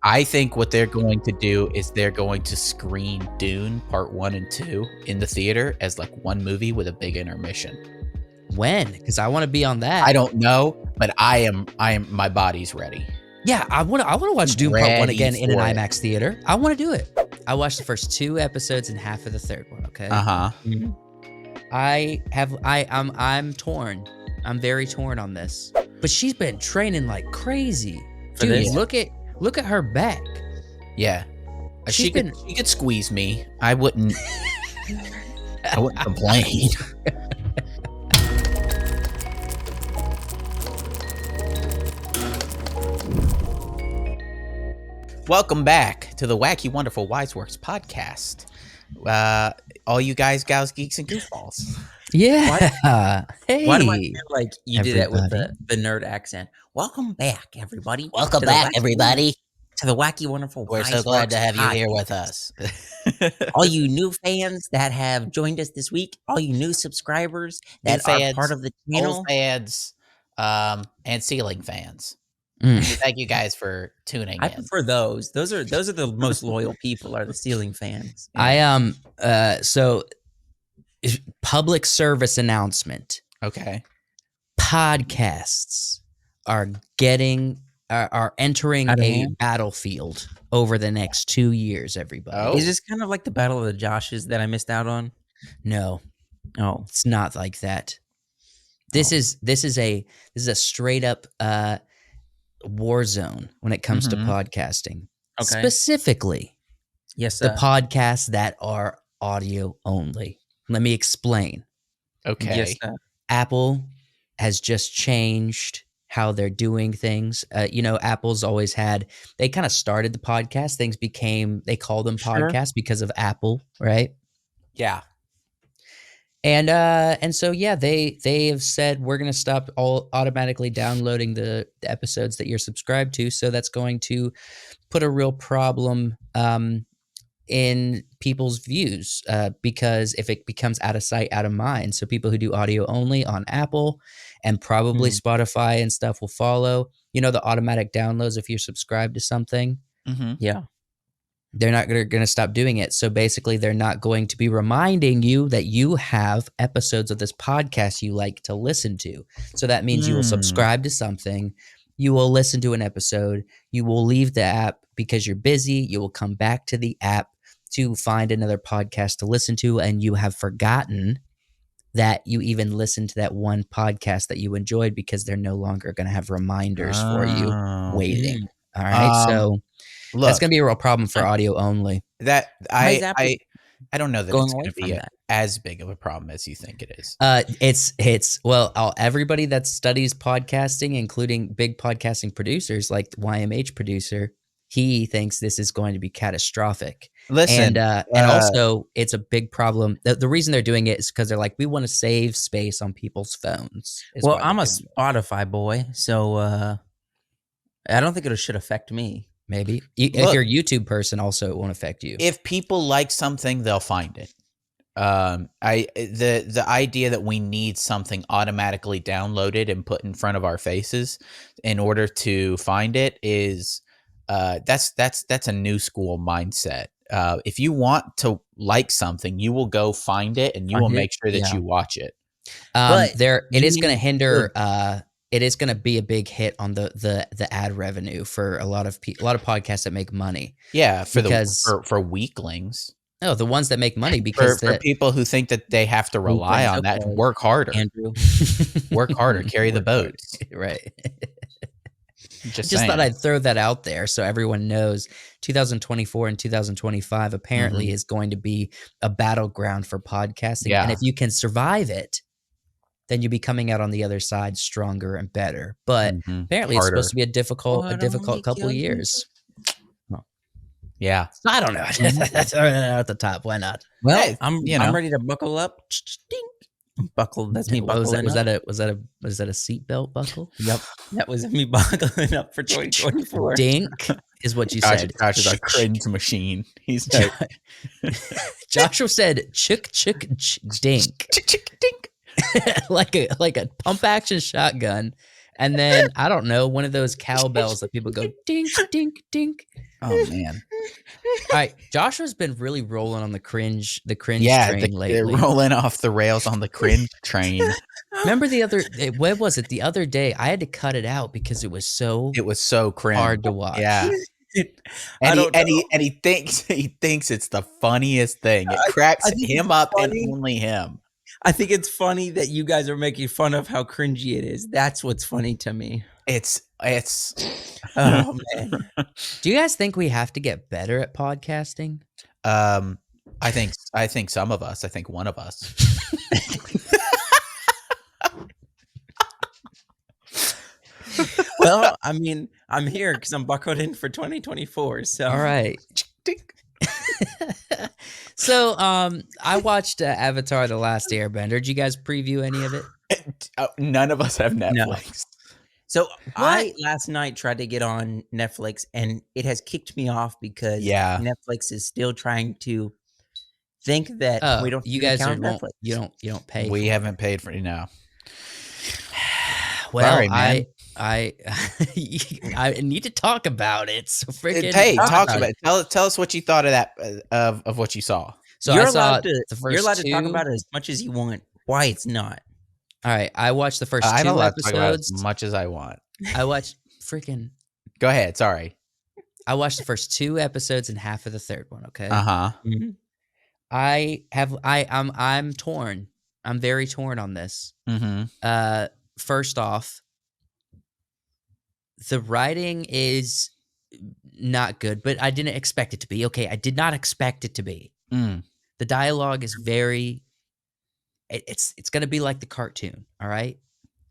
I think what they're going to do is they're going to screen Dune Part 1 and 2 in the theater as like one movie with a big intermission. When? Because I want to be on that. I don't know, but I am. My body's ready. Yeah, I want to watch Dune Part 1 again in an for it. IMAX theater. I want to do it. I watched the first 2 episodes and half of the third one. Okay. I'm torn. I'm very torn on this. But she's been training like crazy. For Dude, this? look at her back. Yeah, she could squeeze me. I wouldn't. I wouldn't complain. Welcome back to the Wacky Wonderful Wiseworks podcast. All you guys, gals, geeks, and goofballs. Yeah. Hey. Why do I feel like you do that with everybody. the nerd accent? Welcome back, everybody. Welcome to the back, Wacky- everybody. To the Wacky Wonderful We're so glad to have you here Podcast. with us. All you new fans that have joined us this week, all you new subscribers that New are fans, part of the channel. Old fans, and ceiling fans. Mm. Thank you guys for tuning I in. prefer those. Those are the most loyal people, are the ceiling fans. So public service announcement. Okay. Podcasts are entering Out of a hand? battlefield over the next 2 years, everybody. Oh. Is this kind of like the Battle of the Joshes that I missed out on? No, Oh, it's not like that. This is a straight up war zone when it comes to Mhm. podcasting. okay. Specifically, Yes, the podcasts that are audio only. Let me explain. Okay. Yes, Apple has just changed how they're doing things. Apple's always they kind of started the podcast. They call them Sure. podcasts because of Apple, right? Yeah. And so they have said we're going to stop automatically downloading the episodes that you're subscribed to. So that's going to put a real problem in people's views because if it becomes out of sight, out of mind. So people who do audio only on Apple and probably Spotify and stuff will follow. The automatic downloads if you're subscribed to something. Mm-hmm. yeah. They're not going to stop doing it. So basically, they're not going to be reminding you that you have episodes of this podcast you like to listen to. So that means you will subscribe to something, you will listen to an episode, you will leave the app because you're busy, you will come back to the app to find another podcast to listen to, and you have forgotten that you even listened to that one podcast that you enjoyed because they're no longer going to have reminders for you waiting. All right, so that's going to be a real problem for audio only. That Why is Apple I don't know that going it's away going to from be that? as big of a problem as you think it is. Everybody that studies podcasting, including big podcasting producers like YMH producer, he thinks this is going to be catastrophic. Listen, and also it's a big problem. The reason they're doing it is because they're like, we want to save space on people's phones. is Well, why I'm a they're doing it. Spotify boy, so I don't think it should affect me. Maybe Look, if you're a YouTube person, also it won't affect you. if people like something, they'll find it. The idea that we need something automatically downloaded and put in front of our faces in order to find it is that's a new school mindset. If you want to like something, you will go find it and you will make sure that you watch it. But it is going to you- hinder. It is going to be a big hit on the ad revenue for a lot of podcasts that make money. Yeah, Because- for weaklings. No, the ones that make money because For people who think that they have to rely on that, okay. work harder. Andrew. Work harder, carry the boats. Right. Just Just saying. thought I'd throw that out there so everyone knows 2024 and 2025 apparently is going to be a battleground for podcasting. Yeah. And if you can survive it, then you'll be coming out on the other side stronger and better. But apparently it's supposed to be a difficult couple of years. Yeah. I don't know. Throw it at the top. Why not? Well, Hey, I'm ready to buckle up. Ding. Buckle. That's me What buckling was up. that a seatbelt buckle? Yep. That was me buckling up for 2024. Dink is what you Josh said. is a cringe machine. He's like, Joshua said chick dink. chick, chick, dink. like a pump action shotgun, And then I don't know, one of those cowbells that people go dink, dink, dink. Oh man. All right, Joshua's been really rolling on the cringe Yeah, train they're lately. rolling off the rails on the cringe train. Remember what was it? The other day, I had to cut it out because it was so It was so cringe. hard to watch. Yeah. I And don't know. he thinks it's the funniest thing. It cracks I think him it's up and funny. only him. I think it's funny that you guys are making fun of how cringy it is. That's what's funny to me. It's Oh man. Do you guys think we have to get better at podcasting? I think some of us, I think one of us. Well, I mean, I'm here because I'm buckled in for 2024. So All right. So, I watched Avatar: The Last Airbender. Did you guys preview any of it? None of us have Netflix. So I last night tried to get on Netflix and it has kicked me off because Yeah. Netflix is still trying to think that Oh, we don't you need to guys count won't, Netflix. you don't pay. We for haven't paid for it now. Well, Sorry, man. I need to talk about it. So freaking Hey, talk it. about it. Tell us what you thought of that of what you saw. So you're I saw allowed to the first you're allowed to talk two. about it as much as you want. Why it's not. All right, I watched the first I'm two allowed to talk about it as episodes. much as I want. I watched freaking. Go ahead. Sorry. I watched the first two episodes and half of the third one. Okay. Uh-huh. I'm torn. I'm very torn on this. Mm-hmm. First off, the writing is not good, but I didn't expect it to be. Okay, I did not expect it to be. The dialogue is very. It's going to be like the cartoon. All right.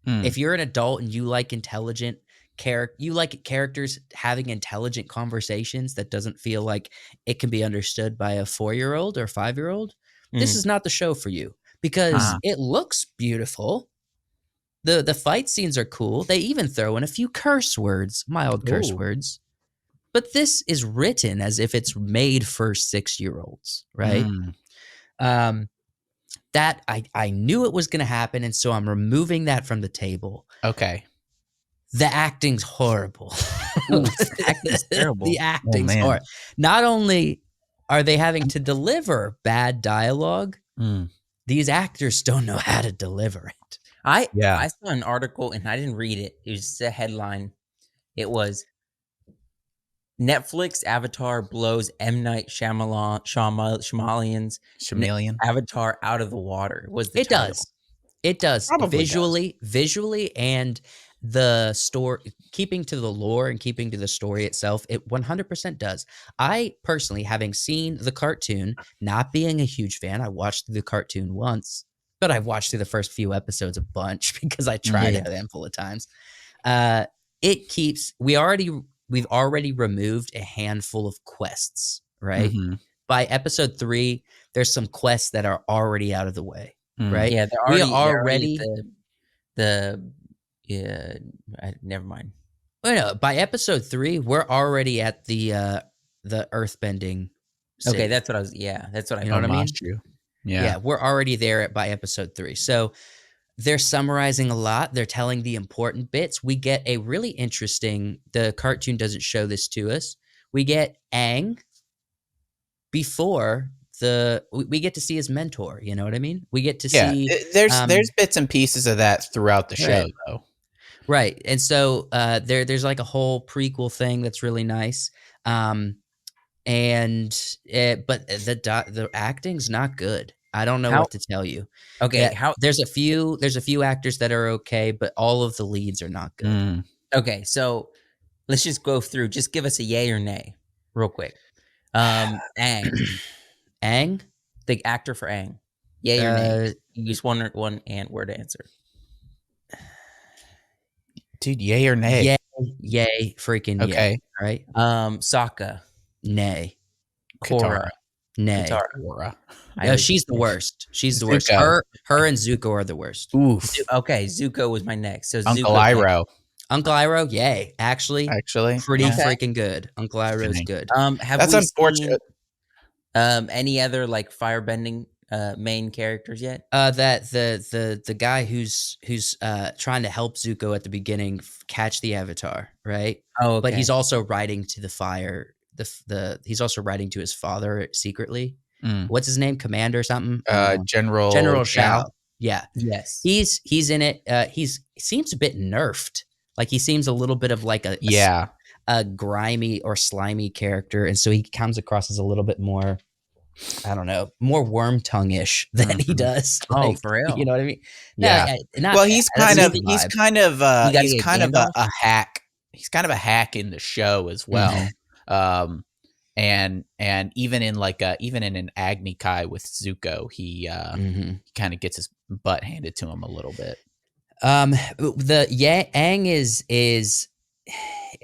If you're an adult and you like intelligent characters having intelligent conversations that doesn't feel like it can be understood by a 4-year-old or 5-year-old, this is not the show for you because it looks beautiful. The fight scenes are cool. They even throw in a few curse words, mild curse words. But this is written as if it's made for 6-year-olds, right? That I knew it was going to happen, and so I'm removing that from the table. Okay. The acting's horrible. The acting's terrible. The acting's man. horrible. Not only are they having to deliver bad dialogue, these actors don't know how to deliver it. I saw an article and I didn't read it. It was just a headline. It was Netflix Avatar blows M. Night Shyamalan's Avatar out of the water. Was the title. It does. Probably Visually, and the story, keeping to the lore and keeping to the story itself, it 100% does. I personally, having seen the cartoon, not being a huge fan, I watched the cartoon once, but I've watched through the first few episodes a bunch because I tried it a handful of times. We've already removed a handful of quests, right? By episode 3, there's some quests that are already out of the way, right? Yeah, never mind. Well, no, by episode 3, we're already at the earthbending city. Okay, that's what I You know what I mean? Yeah, we're already there by episode 3. So they're summarizing a lot. They're telling the important bits. We get a really interesting, the cartoon doesn't show this to us. We get Aang before we get to see his mentor. You know what I mean? We get to see. There's bits and pieces of that throughout the show, though. Right. And so there's like a whole prequel thing that's really nice. But the acting's not good. I don't know what to tell you. Okay, there's a few actors that are okay, but all of the leads are not good. Okay, so let's just go through. Just give us a yay or nay, real quick. Aang, Aang, the actor for Aang, yay or nay? You use one word answer. Dude, yay or nay? Yay, freaking okay. Yay, right? Sokka, nay. Korra, nay. Katara. No, she's the worst. She's the worst. Her and Zuko are the worst. Oof. Okay, Zuko was my next. So Uncle Zuko, Iroh. Uncle Iroh, yay. Actually, pretty freaking good. Uncle Iroh's good. That's unfortunate. Any other like firebending main characters yet? That the guy who's trying to help Zuko at the beginning catch the Avatar, right? Oh, But he's okay. also writing to the fire. He's also writing to his father secretly. Mm. What's his name? Commander or something? I don't know. General General Shao. Shao. Yeah, Yes. he's in it. He seems a bit nerfed. Like he seems a little bit of like a grimy or slimy character, and so he comes across as a little bit more, I don't know, more worm tongue-ish than he does. Oh, Like, for real? you know what I mean? Yeah. Not Well, bad. he's That's kind not of the he's vibe. kind of You gotta he's get kind of Gandalf? a hack. He's kind of a hack in the show as well. Um, and even in even in an Agni Kai with Zuko, he kind of gets his butt handed to him a little bit. Aang is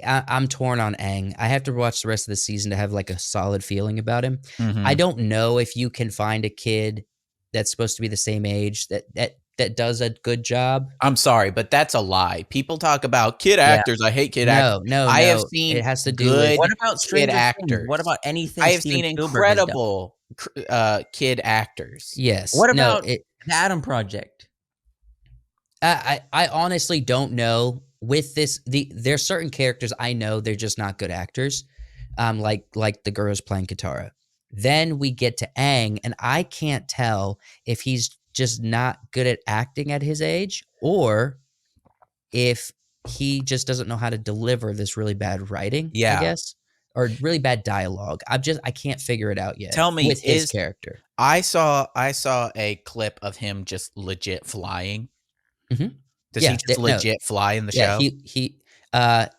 I'm torn on Aang. I have to watch the rest of the season to have like a solid feeling about him. Mhm. I don't know if you can find a kid that's supposed to be the same age that does a good job. I'm sorry, but that's a lie. People talk about kid actors. I hate kid actors. No. I have seen It has to do with good What about kid Stranger Things? actors. What about anything I have Steven seen Spielberg has done? incredible kid actors. yes. What No, about the Adam Project? I honestly don't know. With this, there's certain characters I know they're just not good actors. Like the girls playing Katara. Then we get to Aang, and I can't tell if he's just not good at acting at his age, or if he just doesn't know how to deliver this really bad writing, I Yeah. guess, or really bad dialogue. I can't figure it out yet. Tell me, with his character. I saw a clip of him just legit flying. Mhm. Does Yeah, he just no. legit fly in the Yeah, show?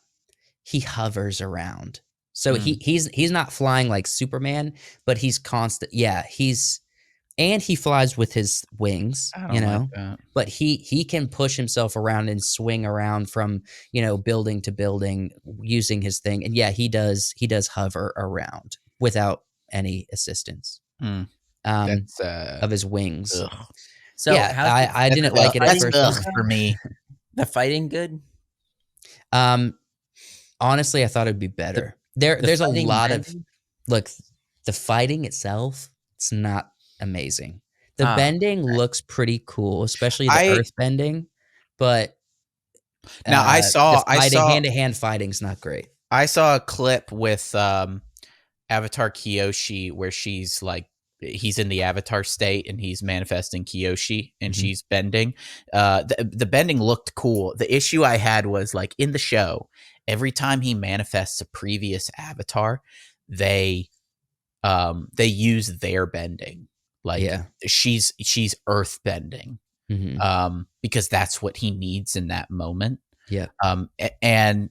he hovers around. So he's not flying like Superman, but he's constant. Yeah, and he flies with his wings, I don't like that. But he can push himself around and swing around from, building to building using his thing. And yeah, he does hover around without any assistance. Mm. That's Of his wings. ugh. So yeah, I didn't like it at That's first. ugh for me. The fighting good? Honestly, I thought it'd be better. There's a fighting lot bending? of look. The fighting itself, it's not amazing. The bending looks pretty cool, especially the earth bending. But now I saw hand-to-hand fighting's not great. I saw a clip with Avatar Kyoshi where she's like, he's in the Avatar state and he's manifesting Kyoshi and she's bending. The bending looked cool. The issue I had was like in the show, every time he manifests a previous Avatar, they use their bending. Like she's earth bending. Because that's what he needs in that moment. Yeah. And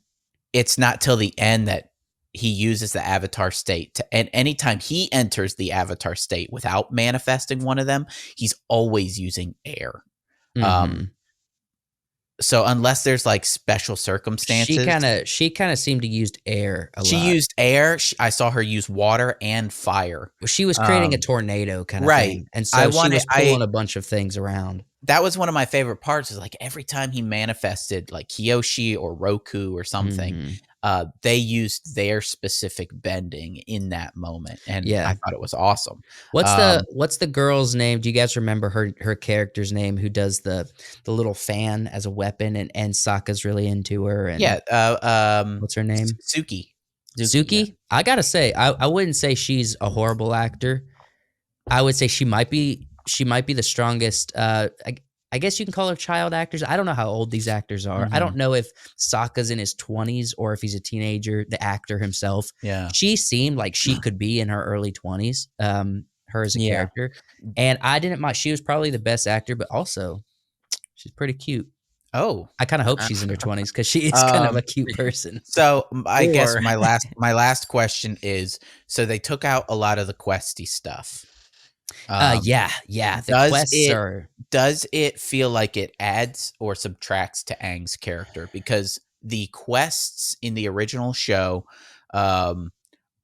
it's not till the end that he uses the Avatar state and anytime he enters the Avatar state without manifesting one of them, he's always using air. So unless there's like special circumstances, she kind of seemed to use air a lot. She used air. I saw her use water and fire. She was creating a tornado kind of thing, and so she was pulling a bunch of things around. That was one of my favorite parts. Is like every time he manifested, like Kyoshi or Roku or something, they used their specific bending in that moment, and I thought it was awesome. What's the girl's name? Do you guys remember her character's name? Who does the little fan as a weapon, and Sokka's really into her. And what's her name? Suki. Suki. Yeah. I gotta say, I wouldn't say she's a horrible actor. I would say she might be the strongest. I guess you can call her child actors. I don't know how old these actors are. I don't know if Sokka's in his 20s or if he's a teenager, the actor himself. Yeah. She seemed like she could be in her early 20s, her as a character. And I didn't mind. She was probably the best actor, but also she's pretty cute. Oh. I kind of hope she's in her 20s because she is kind of a cute person. So I guess my last question is, so they took out a lot of the questy stuff. The quests are. Does it feel like it adds or subtracts to Aang's character? Because the quests in the original show are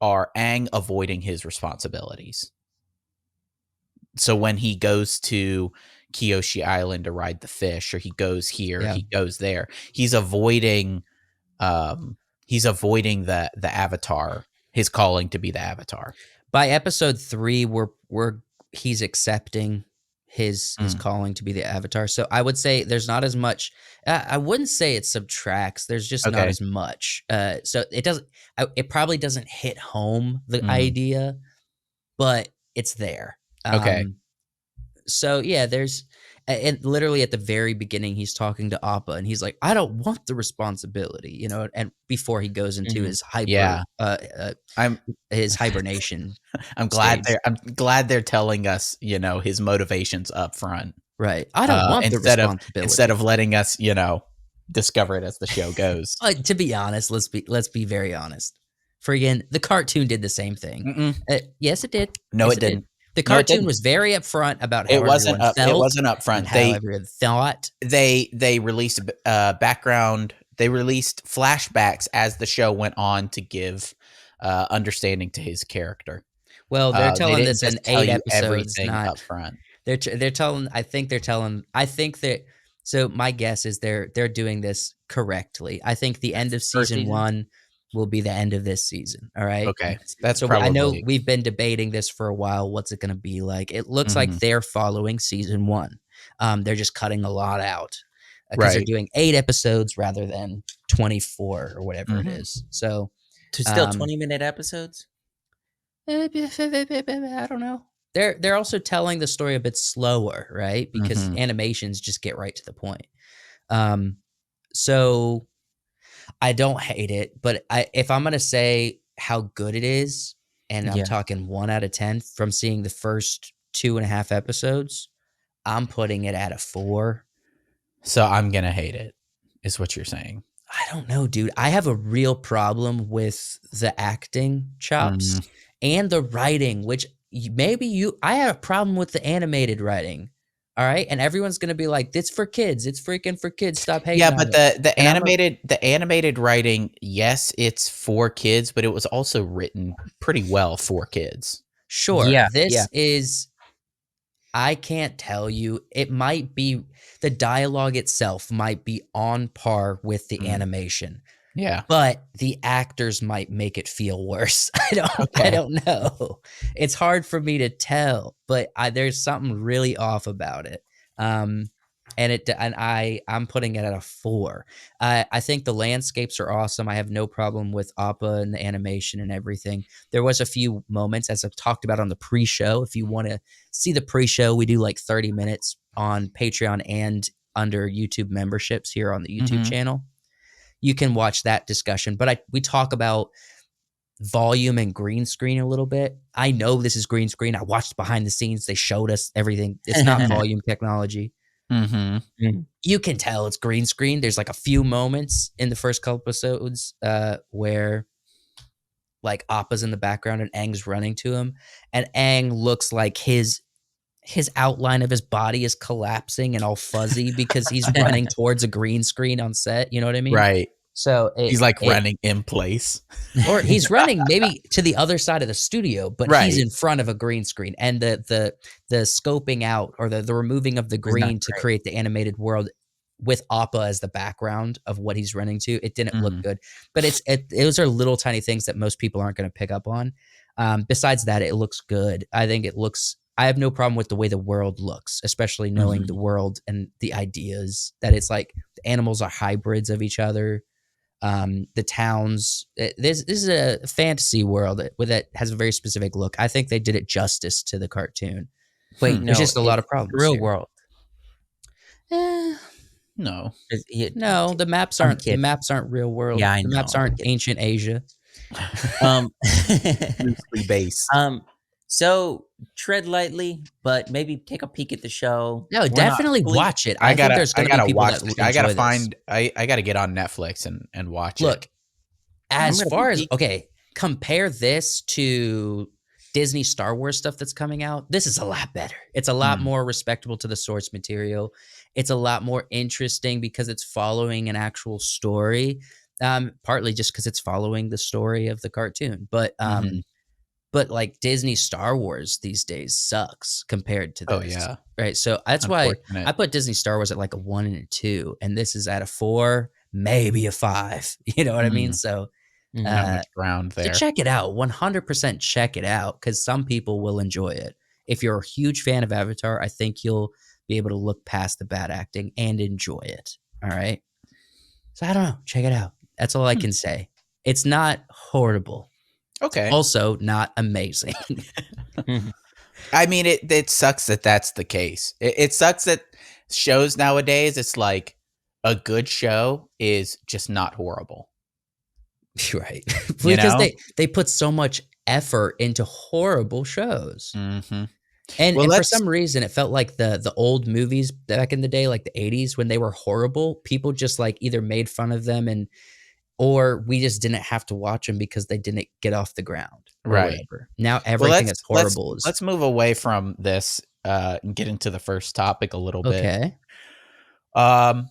Aang avoiding his responsibilities. So when he goes to Kyoshi Island to ride the fish, or he goes here, he goes there, he's avoiding the Avatar, his calling to be the Avatar. By episode 3, he's accepting his Mm. calling to be the Avatar. So I would say there's not as much. I wouldn't say it subtracts. There's just not Okay. as much. So it doesn't. It probably doesn't hit home the Mm. idea, but it's there. Okay. So yeah, there's. And literally at the very beginning, he's talking to Appa, and he's like, "I don't want the responsibility," you know. And before he goes into his Yeah. I'm his hibernation. I'm glad stage. I'm glad they're telling us, you know, his motivations up front. Right. I don't want the Instead responsibility. of letting us, you know, discover it as the show goes. To be honest, let's be very honest. Friggin', the cartoon did the same thing. Mm-mm. Yes, it did. No, Yes, it didn't. The No, it cartoon didn't. was very upfront about It how wasn't everyone up. felt It wasn't and upfront. how everyone thought. They released background. They released flashbacks as the show went on to give understanding to his character. Well, they're They telling didn't this in just tell 8 you episodes, everything not up front. they're telling I think that so my guess is they're doing this correctly. I think the end of season season? 1 will be the end of this season, all right? Okay, that's So probably. I know we've been debating this for a while. What's it going to be like? It looks like they're following season 1. They're just cutting a lot out because they're Right. doing 8 episodes rather than 24 or whatever it is. So To still 20-minute episodes? I don't know. They're also telling the story a bit slower, right? Because animations just get right to the point. So I don't hate it, but if I'm gonna say how good it is, and I'm talking 1 out of 10 from seeing the first 2.5 episodes, I'm putting it at a 4. So I'm gonna hate it, is what you're saying. I don't know, dude. I have a real problem with the acting chops and the writing, which I have a problem with the animated writing. All right. And everyone's going to be like, it's for kids. It's freaking for kids. Stop hating Yeah, on but it. the And animated writing, yes, it's for kids, but it was also written pretty well for kids. Sure. Yeah, This is, I can't tell you. It might be, the dialogue itself might be on par with the animation. Yeah. But the actors might make it feel worse. I Okay. don't know. It's hard for me to tell, but there's something really off about it. I'm putting it at a 4. I think the landscapes are awesome. I have no problem with Appa and the animation and everything. There was a few moments, as I've talked about on the pre-show. If you want to see the pre-show, we do like 30 minutes on Patreon and under YouTube memberships here on the YouTube channel. You can watch that discussion. But we talk about volume and green screen a little bit. I know this is green screen. I watched behind the scenes. They showed us everything. It's not volume technology. You can tell it's green screen. There's like a few moments in the first couple episodes where like Appa's in the background and Aang's running to him. And Aang looks like his outline of his body is collapsing and all fuzzy because he's running towards a green screen on set. You know what I mean? Right. So he's like running in place. Or he's running maybe to the other side of the studio, but he's in front of a green screen. And the scoping out or the removing of the green to create the animated world with Appa as the background of what he's running to, it didn't look good. But those are little tiny things that most people aren't going to pick up on. Besides that, it looks good. I have no problem with the way the world looks, especially knowing the world and the ideas that it's like the animals are hybrids of each other. The towns, this is a fantasy world that has a very specific look. I think they did it justice to the cartoon. Wait, no, there's just a lot of problems. Real here. world. No, no, the maps aren't real world. Yeah, I the know. maps aren't ancient Asia. loosely based. So tread lightly, but maybe take a peek at the show. No, definitely watch it. I think there's going to be people that enjoy I gotta this. find. I gotta get on Netflix and watch it. Look, as far as compare this to Disney Star Wars stuff that's coming out. This is a lot better. It's a lot more respectable to the source material. It's a lot more interesting because it's following an actual story. Partly just because it's following the story of the cartoon, but like Disney Star Wars these days sucks compared to this. Oh yeah, right. So that's why I put Disney Star Wars at like a 1 and a 2, and this is at a 4, maybe a 5. You know what I mean? So not much ground there. So check it out, 100% check it out, because some people will enjoy it. if you're a huge fan of Avatar, I think you'll be able to look past the bad acting and enjoy it. All right. So I don't know. Check it out. That's all I can say. It's not horrible. Okay. Also, not amazing. I mean, it sucks that that's the case. It sucks that shows nowadays, it's like a good show is just not horrible. Right. You Because know? they put so much effort into horrible shows. Mm-hmm. And Well, and for let's. some reason it felt like the old movies back in the day, like the 80s, when they were horrible, people just like either made fun of them or we just didn't have to watch them because they didn't get off the ground or Right. whatever. Now Well, everything that's horrible is let's move away from this and get into the first topic a little bit. okay. I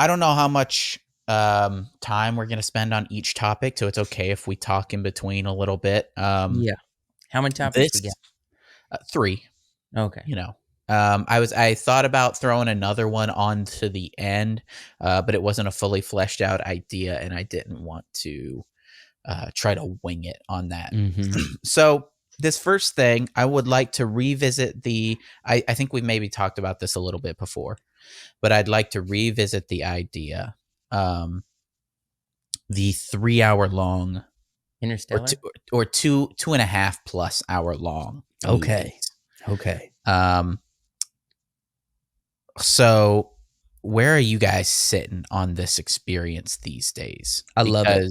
don't know how much time we're gonna spend on each topic, so it's okay if we talk in between a little bit. Yeah. How many topics This we got? 3. Okay. You know, I thought about throwing another one onto the end, but it wasn't a fully fleshed out idea, and I didn't want to try to wing it on that. Mhm. So this first thing, I would like to revisit I think we maybe talked about this a little bit before, but I'd like to revisit the idea, the 3-hour long Interstellar. or 2.5+ hour long. Okay. movies. Okay. So where are you guys sitting on this experience these days? I love it.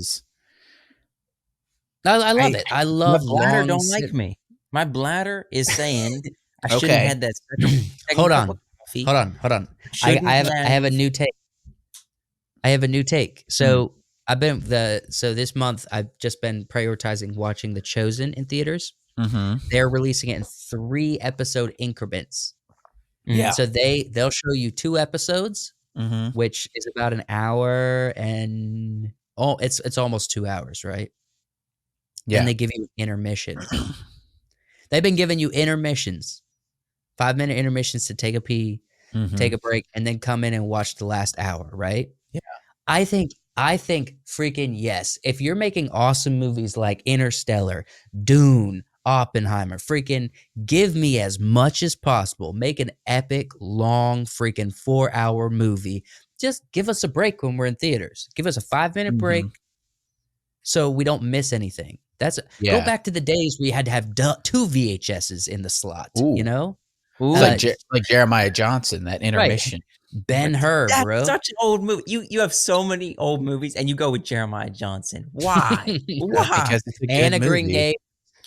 Because I love it. I My love bladder long don't like me. My bladder is saying I shouldn't Okay. have had that second Hold cup on. of coffee. Hold on. Shouldn't I have a new take. So so this month I've just been prioritizing watching The Chosen in theaters. Mm-hmm. They're releasing it in 3-episode increments. Yeah. So they'll show you 2 episodes, Mm-hmm. which is about an hour and it's almost 2 hours, right? Yeah. And they give you intermission. They've been giving you intermissions, 5-minute intermissions to take a pee, Mhm. take a break, and then come in and watch the last hour, right? Yeah. I think freaking yes. If you're making awesome movies like Interstellar, Dune, Oppenheimer, freaking give me as much as possible. Make an epic, long, freaking 4-hour movie. Just give us a break when we're in theaters. Give us a 5-minute break Mhm. so we don't miss anything. Go Yeah. back to the days we had to have 2 VHSs in the slot, Ooh. you know? Ooh, It's like Jeremiah Johnson, that Right. intermission. Ben-Hur, that's bro. such an old movie. You have so many old movies, and you go with Jeremiah Johnson. Why? Why? Because it's a good Anna movie. Green Gay,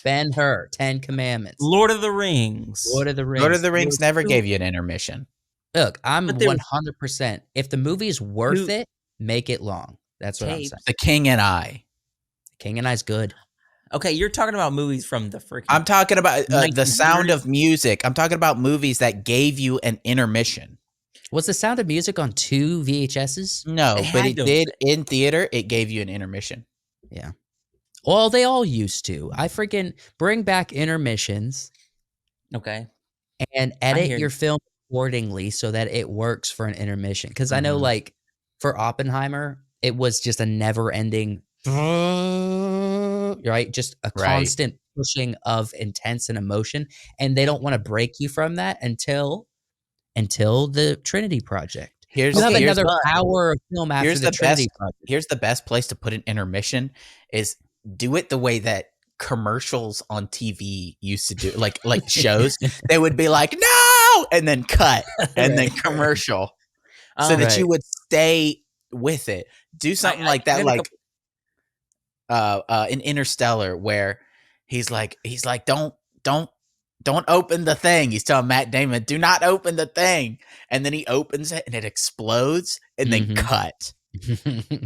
Ben-Hur, 10 Commandments. Lord of the Rings. Lord of the Rings. Lord of the Rings Those never 2 gave you an intermission. Look, I'm But there was 100%. If the movie's worth 2 it, make it long. That's what I'm tapes. saying. The King and I. King and I's good. Okay, you're talking about movies from the freaking. I'm talking about The Sound 1900s. of Music. I'm talking about movies that gave you an intermission. Was The Sound of Music on 2 VHSs? No, They but had it to. did in theater. It gave you an intermission. Yeah. Well, they all used to. I freaking bring back intermissions Okay. and I edit hear your you. film accordingly so that it works for an intermission. Because I know, Mhm. like, for Oppenheimer, it was just a never-ending, right? Just a Right. constant pushing of intense and emotion, and they don't want to break you from that until the Trinity Project. Here's You have Okay, here's another but hour of film after here's the the Trinity best Project. here's the best place to put an intermission is do it the way that commercials on TV used to do, like shows. They would be like, "No!" and then cut and then Right. commercial, so that Right. you would stay with it. Do something like I that, got a like couple. in Interstellar, where he's like, don't open the thing. He's telling Matt Damon, do not open the thing. And then he opens it and it explodes and then Mhm. cut.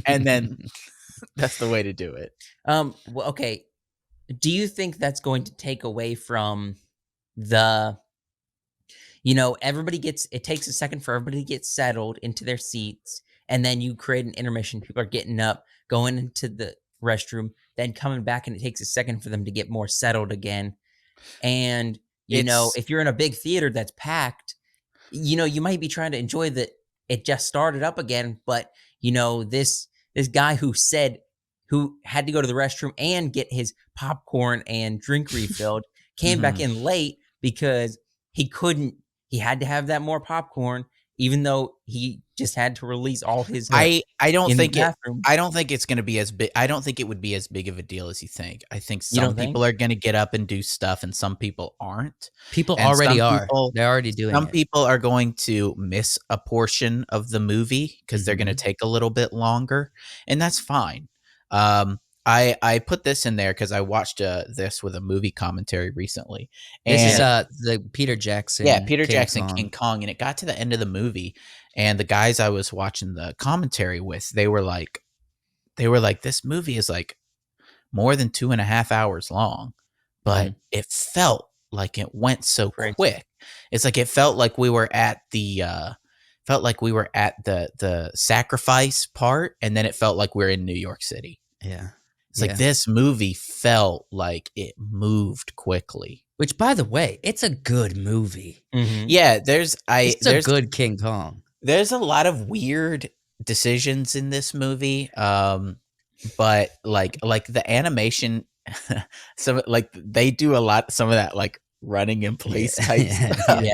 And then that's the way to do it. Well, okay. Do you think that's going to take away from the? It takes a second for everybody to get settled into their seats, and then you create an intermission. People are getting up, going into the restroom, then coming back, and it takes a second for them to get more settled again. And It's if you're in a big theater that's packed, you might be trying to enjoy that it just started up again, but this guy who had to go to the restroom and get his popcorn and drink refilled came back in late, because he had to have that more popcorn, even though he just had to release all his stuff I don't in the think it. bathroom. I don't think it's going to be as big. I don't think it would be as big of a deal as you think. I think You some don't think? people are going to get up and do stuff, and some people aren't. People And already are. They're already doing some it. people are going to miss a portion of the movie because they're going to take a little bit longer, and that's fine. I put this in there because I watched this with a movie commentary recently, This is and the Peter Jackson. yeah, Peter King Jackson, Kong. King Kong, and it got to the end of the movie, and the guys I was watching the commentary with, they were like, this movie is like more than 2.5 hours long, but it felt like it went so quick. It's like it felt like we were at the the sacrifice part, and then it felt like we're in New York City. Yeah. It's like this movie felt like it moved quickly. Which, by the way, it's a good movie. Yeah, there's a good King Kong. There's a lot of weird decisions in this movie, but like the animation, they do a lot. Some of that like running in place type stuff.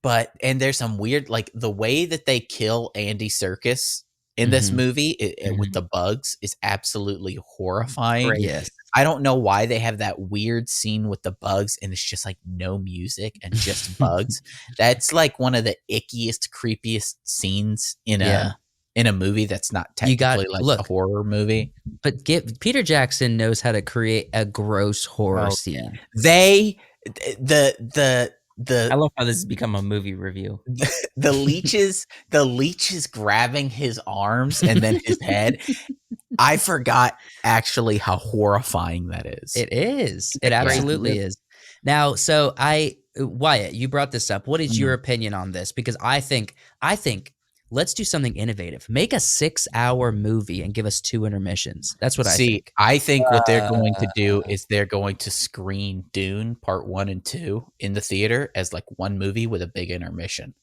But there's some weird, like the way that they kill Andy Serkis in this movie with the bugs is absolutely horrifying. Yes. I don't know why they have that weird scene with the bugs and it's just like no music and just bugs. That's like one of the ickiest, creepiest scenes in a movie that's not technically a horror movie. But Peter Jackson knows how to create a gross horror scene. I love how this has become a movie review. The leeches grabbing his arms and then his head. I forgot actually how horrifying that is. It is. It absolutely is. Now, so Wyatt, you brought this up. What is your opinion on this? Because I think let's do something innovative. Make a 6-hour movie and give us 2 intermissions. That's what I think. I think what they're going to do is they're going to screen Dune Part 1 and 2 in the theater as like one movie with a big intermission.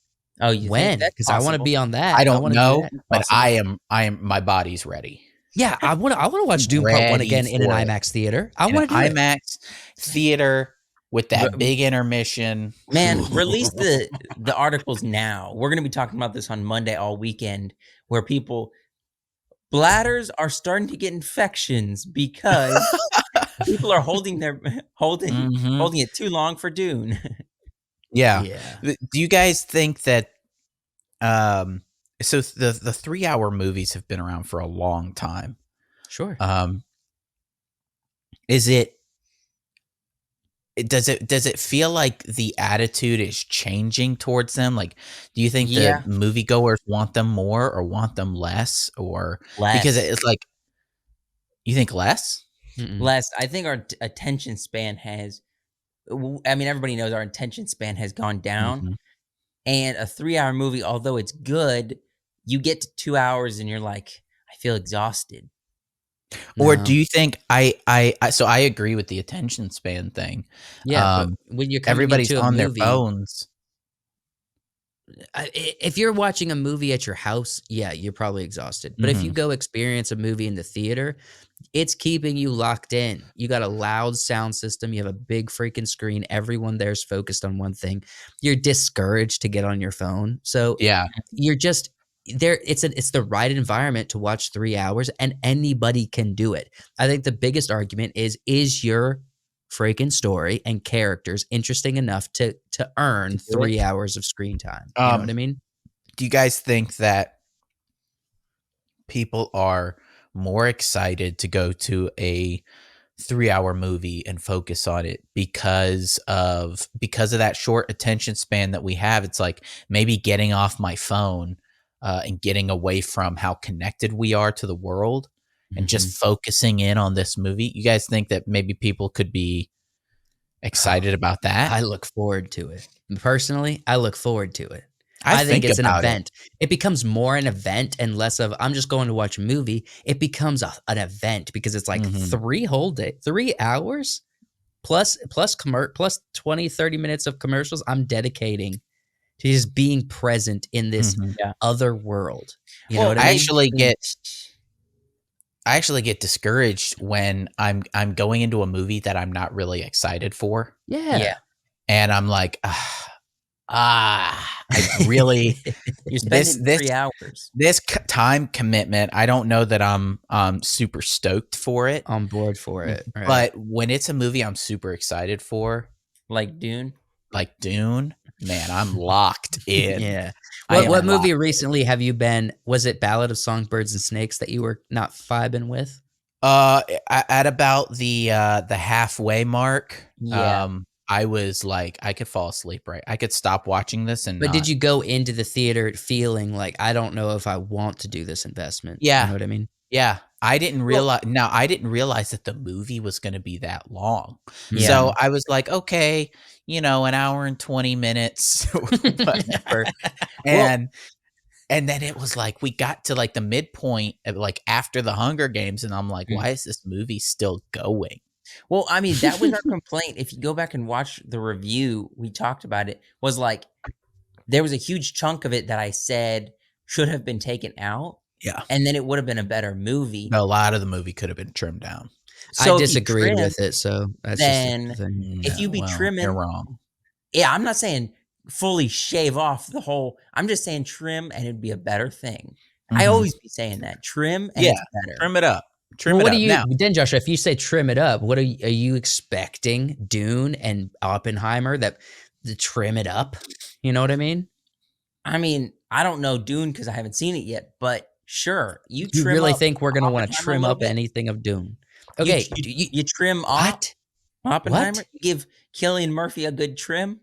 Oh, you when? Because I want to be on that. I don't know, but I am. My body's ready. Yeah, I want to watch Dune Part 1 again in an IMAX theater. I want to do IMAX theater with that big intermission. Man, release the articles now. We're going to be talking about this on Monday all weekend, where bladders are starting to get infections because people are holding it too long for Dune. Yeah. Do you guys think that so the 3-hour movies have been around for a long time? Sure. Does it feel like the attitude is changing towards them? Like, do you think the moviegoers want them more or want them less, or less? Because it's like, you think less? Less. I think our attention span has. I mean, everybody knows our attention span has gone down, and a 3-hour movie, although it's good, you get to 2 hours and you're like, I feel exhausted. Or do you think so I agree with the attention span thing. Yeah, but when you're everybody's on their phones. If you're watching a movie at your house, yeah, you're probably exhausted. But if you go experience a movie in the theater, it's keeping you locked in. You got a loud sound system. You have a big freaking screen. Everyone there's focused on one thing. You're discouraged to get on your phone. So you're just there. It's the right environment to watch 3 hours, and anybody can do it. I think the biggest argument is your freaking story and characters interesting enough to earn 3 hours of screen time. You know what I mean? Do you guys think that people are more excited to go to a 3-hour movie and focus on it because of that short attention span that we have? It's like maybe getting off my phone and getting away from how connected we are to the world and just focusing in on this movie. You guys think that maybe people could be excited about that? I look forward to it. Personally, I look forward to it. I think it's an event. It becomes more an event and less of I'm just going to watch a movie. It becomes an event because it's like 3 hours plus 20, 30 minutes of commercials I'm dedicating to just being present in this other world. You know what I mean? actually get discouraged when I'm going into a movie that I'm not really excited for, Yeah. and I'm like, I really You're this spending this 3 hours. this time commitment. I don't know that I'm super stoked for it, On board for it, right? but when it's a movie I'm super excited for, Like Dune. like Dune, man, I'm locked in. Yeah. I am What movie locked. recently have you been? Was it Ballad of Songbirds and Snakes that you were not vibing with? At about the halfway mark, Yeah. I was like, I could fall asleep, right? I could stop watching this and But did not. you go into the theater feeling like, I don't know if I want to do this investment? You Yeah, know what I mean? yeah. I didn't Well, realize. No, I didn't realize that the movie was going to be that long. yeah. So I was like, okay, an hour and 20 minutes, whatever. Well, And then it was like we got to like the midpoint of like after the Hunger Games, and I'm like, Mm. why is this movie still going? well, I mean, that was our complaint. If you go back and watch the review, we talked about it, was like there was a huge chunk of it that I said should have been taken out, Yeah. and then it would have been a better movie. A lot of the movie could have been trimmed down. So I if you disagreed trim, with it, so that's then just the thing. if you be Well, trimming, you're wrong. yeah, I'm not saying fully shave off the whole. I'm just saying trim, and it'd be a better thing. I Mhm. always be saying that trim, and Yeah, it's better. trim it up. Trim Well, it what up. do you Now, then, Joshua? If you say trim it up, what are you expecting? Dune and Oppenheimer that to trim it up? You know what I mean? I mean, I don't know Dune because I haven't seen it yet, but sure, you You trim really up think we're gonna want to Oppenheimer a trim little up bit. anything of Dune? You, Okay, you, do you, you trim what? Oppenheimer. What? You give Cillian Murphy a good trim.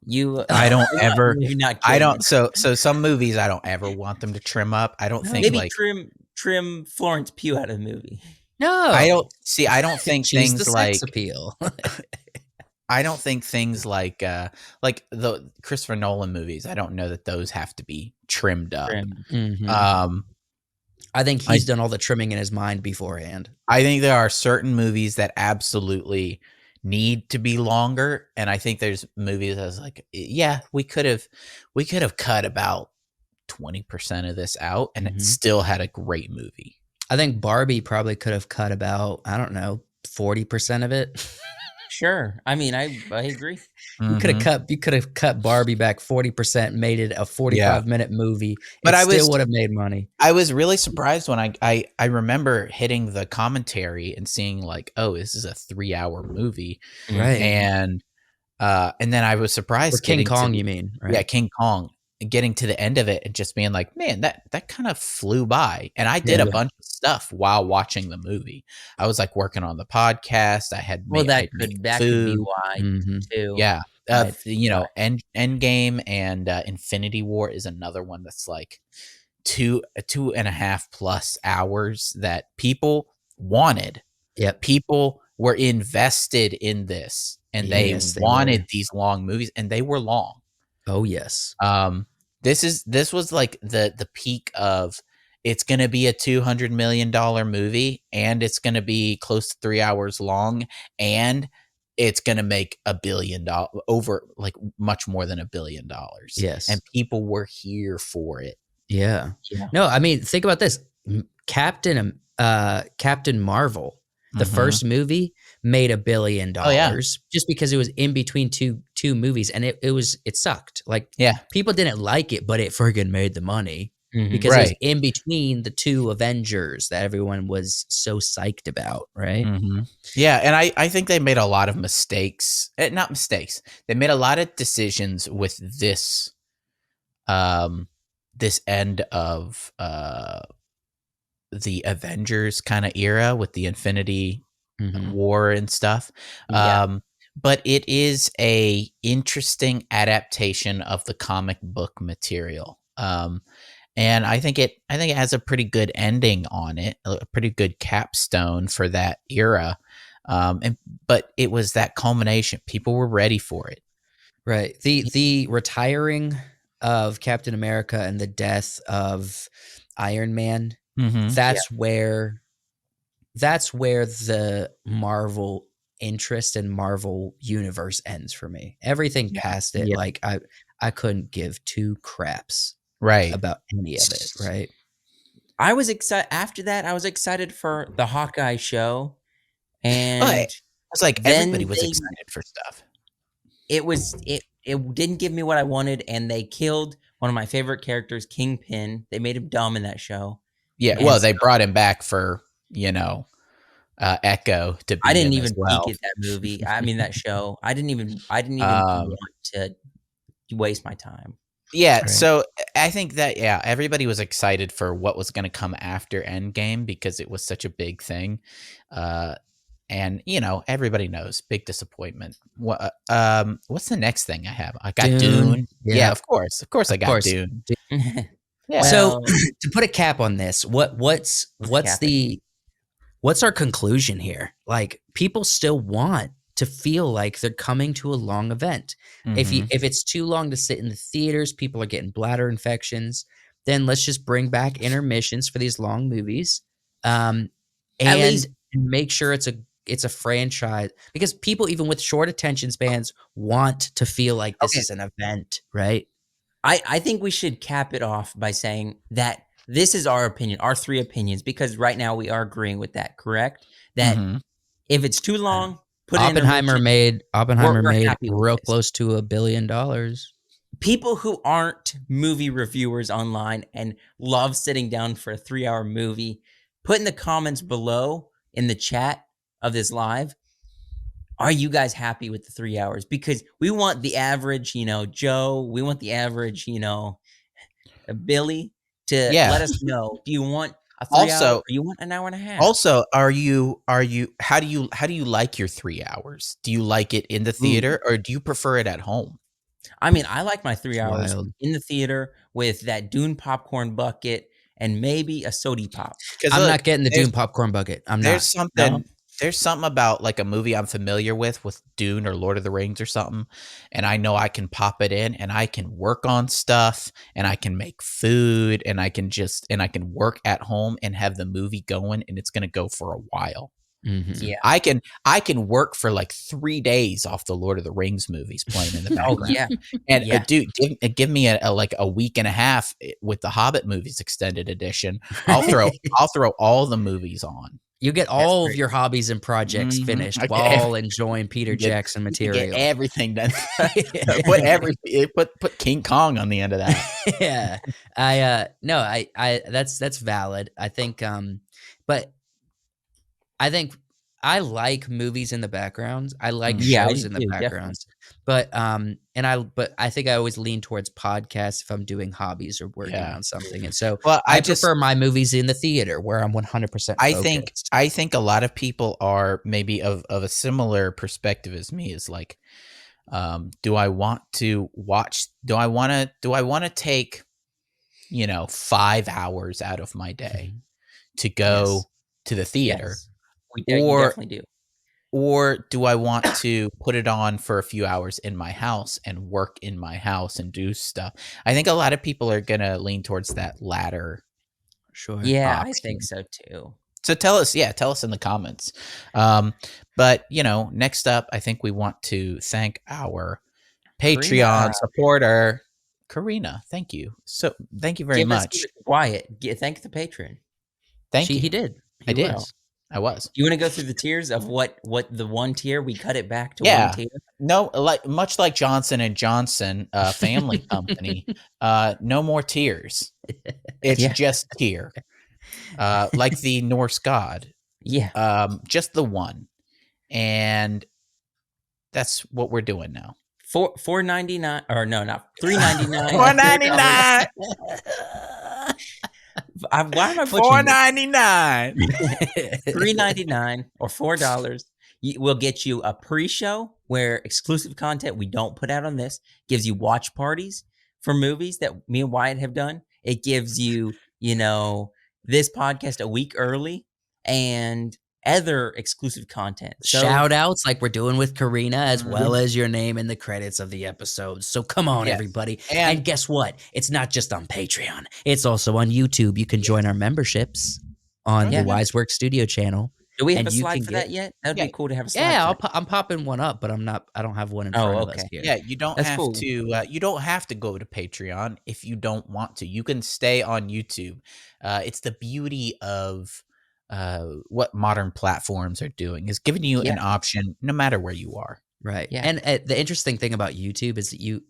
You, I don't ever. maybe not. I Cillian. don't. So some movies I don't ever want them to trim up. I don't No. think Maybe like trim Florence Pugh out of the movie. No. I don't see. I don't think She's the things sex like appeal. I don't think things like the Christopher Nolan movies. I don't know that those have to be trimmed up. Trim. Mhm. Um, I think I- he's done all the trimming in his mind beforehand. I think there are certain movies that absolutely need to be longer, and I think there's movies that's like, yeah, we could have cut about 20% of this out, and it Mhm. still had a great movie. I think Barbie probably could have cut about, I don't know, 40% of it. Sure. I mean, I agree. You could Mhm. have cut Barbie back 40%, made it a 45-minute movie. But It I still was would have made money. I was really surprised when I remember hitting the commentary and seeing like, oh, this is a 3-hour movie, Right. and then I was For surprised King getting to Kong, the, you mean, right? yeah, King Kong, getting to the end of it and just being like, man, that kind of flew by. And I did Yeah. a bunch of stuff while watching the movie. I was like working on the podcast. I had Well, made that made could be food. why Mhm. too. Yeah. I'd fly. Endgame and Infinity War is another one that's like two and a half plus hours that people wanted. Yep. People were invested in this, and they Yes, they wanted were. these long movies, and they were long. Oh, yes. This was like the peak of, it's going to be a $200 million movie, and it's going to be close to 3 hours long, and it's going to make $1 billion, over like much more than $1 billion. Yes. And people were here for it. Yeah. Yeah. No, I mean, think about this. Captain Marvel, the Mhm. first movie, made $1 billion Oh, yeah. just because it was in between two movies, and it sucked. Like, Yeah. people didn't like it, but it friggin' made the money Mhm. because it was Right. in between the two Avengers that everyone was so psyched about, right? Mhm. Yeah, and I think they made a lot of mistakes. Not mistakes. They made a lot of decisions with this end of the Avengers kind of era with the Infinity Mhm. War and stuff. Yeah. But it is a interesting adaptation of the comic book material. And I think it has a pretty good ending on it, a pretty good capstone for that era. But it was that culmination. People were ready for it. Right. The retiring of Captain America and the death of Iron Man, Mm-hmm. that's where the Marvel interest and Marvel universe ends for me. Everything Yeah. past it, Yeah. like I couldn't give two craps Right. about any of it, right? I was excited after that. I was excited for the Hawkeye show, But and it's like everybody then was excited for stuff. it didn't give me what I wanted, and they killed one of my favorite characters, Kingpin. They made him dumb in that show. Yeah, And well, so they brought him back for, Echo to I be didn't him even as peek well. at that movie. I mean that show. I didn't even Um, want to waste my time. yeah, Right. so I think that everybody was excited for what was going to come after Endgame because it was such a big thing. And everybody knows, big disappointment. What's the next thing I have? I got Dune. Yeah, Yeah, of course, I of got course. Dune. Yeah. So Well, to put a cap on this, what's cap it. what's our conclusion here? Like, people still want to feel like they're coming to a long event. Mhm. If it's too long to sit in the theaters, people are getting bladder infections. Then let's just bring back intermissions for these long movies, At and least make sure it's a franchise, because people, even with short attention spans, want to feel like this Okay. is an event, right? I think we should cap it off by saying that this is our opinion, our three opinions, because right now we are agreeing with that, correct? That Mhm. if it's too long, put an Oppenheimer intermission. made We're happy with real this. close to $1 billion. People who aren't movie reviewers online and love sitting down for a 3-hour movie, put in the comments below in the chat of this live, are you guys happy with the 3 hours? Because we want the average, Joe, we want the average, Billy to Yeah. let us know. Do you want a 3 hour Also or you want an hour and a half? Also, how do you like your 3 hours? Do you like it in the theater or do you prefer it at home? I mean, I like my 3 hours Wild. in the theater with that Dune popcorn bucket and maybe a sody pop. Because I'm not getting the Dune popcorn bucket. I'm not. No? there's something about like a movie I'm familiar with Dune or Lord of the Rings or something, and I know I can pop it in and I can work on stuff and I can make food and I can work at home and have the movie going and it's gonna go for a while. Mhm. Yeah. I can work for like 3 days off the Lord of the Rings movies playing in the Oh, background. yeah. And Yeah. dude, give me a week and a half with the Hobbit movies extended edition. I'll throw all the movies on. You get all of great. your hobbies and projects Mhm. finished I get while enjoying Peter Jackson You get material. everything done. Put King Kong on the end of that. Yeah. No, that's valid. I think but I think I like movies in the backgrounds. I like Yeah, I shows do in the too, definitely. backgrounds. But I think I always lean towards podcasts if I'm doing hobbies or working Yeah. on something. And so Well, I prefer my movies in the theater where I'm 100% I focused. think a lot of people are maybe of a similar perspective as me. Is like, do I want to watch? Do I want to take 5 hours out of my day to go Yes. to the theater, Yes. You or definitely do. or do I want to put it on for a few hours in my house and work in my house and do stuff? I think a lot of people are gonna lean towards that latter. Sure. Yeah, I option. think so too. So tell us in the comments. But next up, I think we want to thank our Patreon Karina. supporter, Karina. Thank you. So thank you very much. Wyatt, thank the patron. Thank you. He did. I did. will. I was. You want to go through the tiers of what the one tier we cut it back to Yeah. one tier? No, much like Johnson and Johnson, family company. No more tiers. It's Yeah. just tier. Like the Norse god. Yeah. Just the one. And that's what we're doing now. $4.99 or no, not $3.99. $4.99. Why am I $4.99. $3.99 or $4 will get you a pre-show where exclusive content we don't put out on this gives you watch parties for movies that me and Wyatt have done. It gives you, this podcast a week early and other exclusive content. So, Shout outs like we're doing with Karina, as Mhm. well as your name in the credits of the episode. So come on, Yes. everybody. And- And guess what? It's not just on Patreon. It's also on YouTube. You can join our memberships on Yeah. the Wiseworks Studio channel. Do we have and a you slide can for get that yet? That would Yeah, be cool to have a slide yeah, for that. I'm popping one up, but I don't have one in front Oh, of us okay. here. yeah, you don't That's have cool. to, you don't have to go to Patreon if you don't want to. You can stay on YouTube. It's the beauty of, what modern platforms are doing, is giving you Yeah, an option no matter where you are. Right. yeah. And the interesting thing about YouTube is that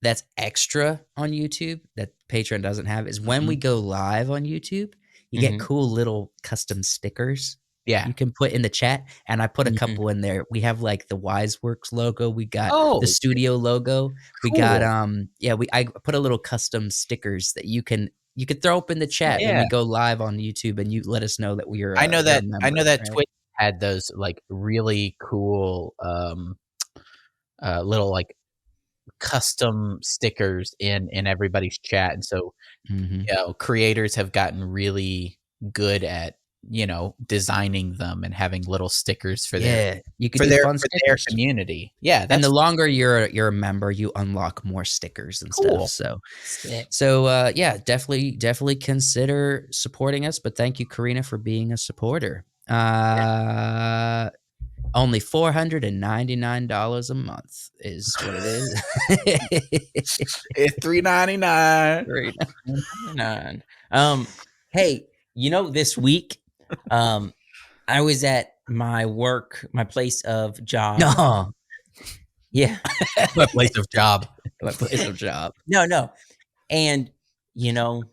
that's extra on YouTube that Patreon doesn't have is when we Mhm. go live on YouTube, you get Mhm, cool little custom stickers Yeah. you can put in the chat. And I put a mhm. couple in there. We have like the Wiseworks logo. We got the Oh, studio logo. We got cool. I put a little custom stickers that you could throw up in the chat when Yeah. we go live on YouTube and you let us know that you're a I know member, that right? Twitch had those, like, really cool, little, like, custom stickers in everybody's chat, and so, Mhm. creators have gotten really good at, designing them and having little stickers Yeah, you could do fun for their stickers. community. Yeah, And the that's longer you're a member, you unlock more stickers and stuff. cool. So yeah, definitely consider supporting us. But thank you, Karina, for being a supporter. Only $499 a month is what it is. It's $3.99. Karina. 99. Hey, this week, I was at my place of job. No, Yeah. My place of job. my place of job. No. And, you know,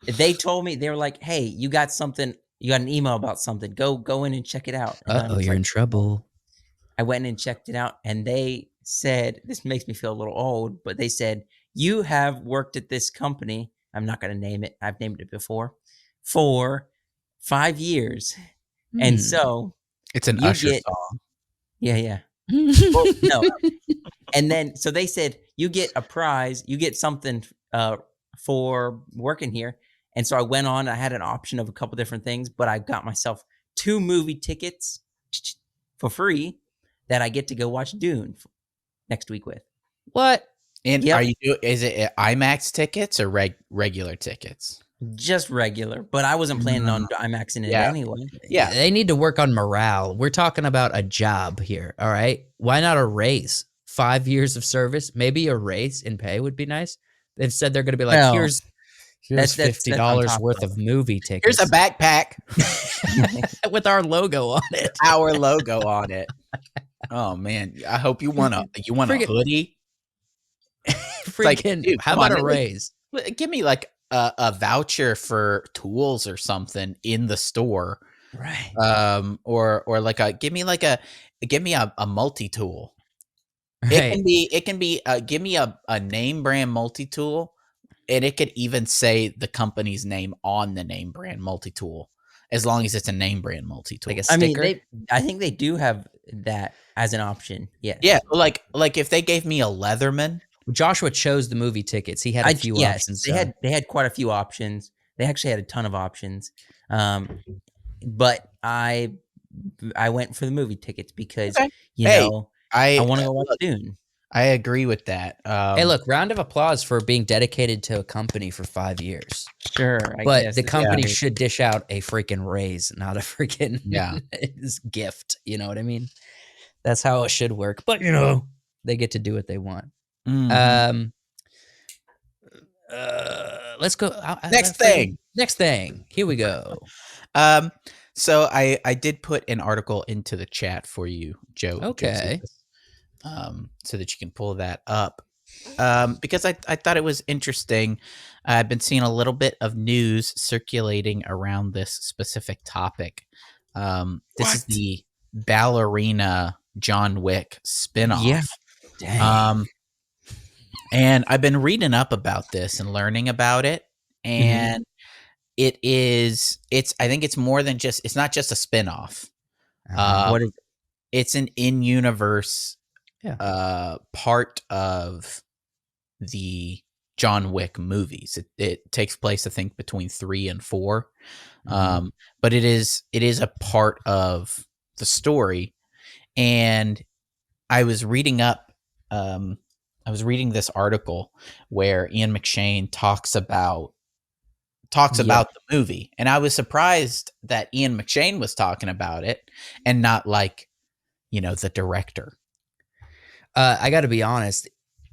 they told me, they were like, "Hey, you got an email about something. Go in and check it out." And I Uh-oh, was you're like, in trouble. I went and checked it out, and they said, this makes me feel a little old, but they said, "You have worked at this company." I'm not going to name it. I've named it before, for 5 years. And Hmm. so It's an you Usher get, song. yeah. Well, no. And then, so they said, you get a prize, you get something for working here. And so I went on, I had an option of a couple different things, but I got myself 2 movie tickets for free that I get to go watch Dune next week with. What? And Yep. is it IMAX tickets or regular tickets? Just regular, but I wasn't planning on IMAXing it Yeah. anyway. Yeah. They need to work on morale. We're talking about a job here, all right? Why not a raise? 5 years of service, maybe a raise in pay would be nice. They've said they're going to be like, Well, here's that's on $50 top worth of of movie Here's tickets a backpack, with our logo on it. our logo on it. Oh man, I hope you want a Friggin- hoodie. It's like, Freaking, dude, how come about on, a raise? give me like a voucher for tools or something in the store. Right. Or like give me a multi-tool. Right. It can be give me a name brand multi-tool, and it could even say the company's name on the name brand multi-tool, as long as it's a name brand multi-tool. Like a I mean, sticker. I think they do have that as an option. Yes. Yeah, like if they gave me a Leatherman. Joshua chose the movie tickets. He had a few Yes, options. they had quite a few options. They actually had a ton of options. But I went for the movie tickets because, Okay. Hey, I I want to go watch look, Dune. I agree with that. Hey, look, round of applause for being dedicated to a company for 5 years. Sure, I But guess the it's company great. should dish out a freaking raise, not a freaking Yeah. gift. You know what I mean? That's how it should work. But they get to do what they want. Mhm. Let's go. Next thing. Next thing. Here we go. So I did put an article into the chat for you, Joe. Okay. So that you can pull that up. Because I thought it was interesting. I've been seeing a little bit of news circulating around this specific topic. This is the Ballerina John Wick spinoff. Yeah. Dang. And I've been reading up about this and learning about it. And I think it's more than just, it's not just a spinoff. What is It's an in-universe Yeah. part of the John Wick movies. It takes place, I think, between 3 and 4. But it is a part of the story. And I was reading this article where Ian McShane talks about talks Yeah. about the movie, and I was surprised that Ian McShane was talking about it and not like, the director. I got to be honest.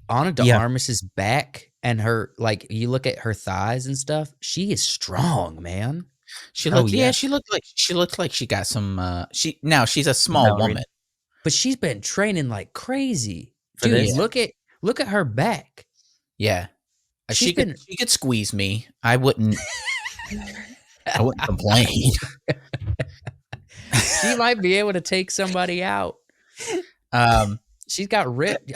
Ana de Yeah. Armas's back and her, like, you look at her thighs and stuff. She is strong, man. She Oh, looked, yeah. she looked like she got some. She's a small Ballerina. woman. But she's been training like crazy, For dude. this? Look at her back. Yeah, She's she been. could squeeze me. I wouldn't complain. She might be able to take somebody out. She's got ripped.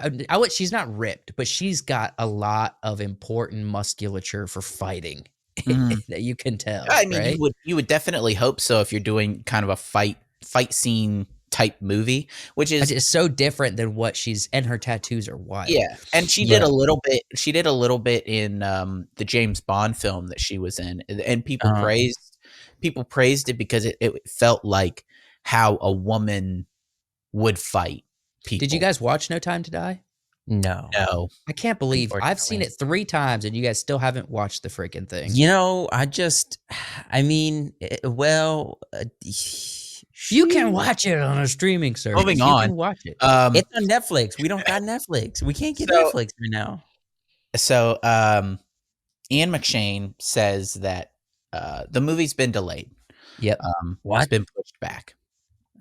She's not ripped, but she's got a lot of important musculature for fighting that you can tell. I mean, right? you would definitely hope so if you're doing kind of a fight scene type movie, which is It's so different than what she's, and her tattoos are wild. yeah. And she did a little bit. She did a little bit in the James Bond film that she was in, and people praised it because it felt like how a woman would fight people. Did you guys watch No Time to Die? No. I can't believe I've seen Unfortunately. it 3 times and you guys still haven't watched the freaking thing. You can watch it on a streaming service. Moving You on. can watch it. It's on Netflix. We don't got Netflix. We can't get So- Netflix right now. So Ian McShane says that the movie's been delayed. Yep. What? It's been pushed back.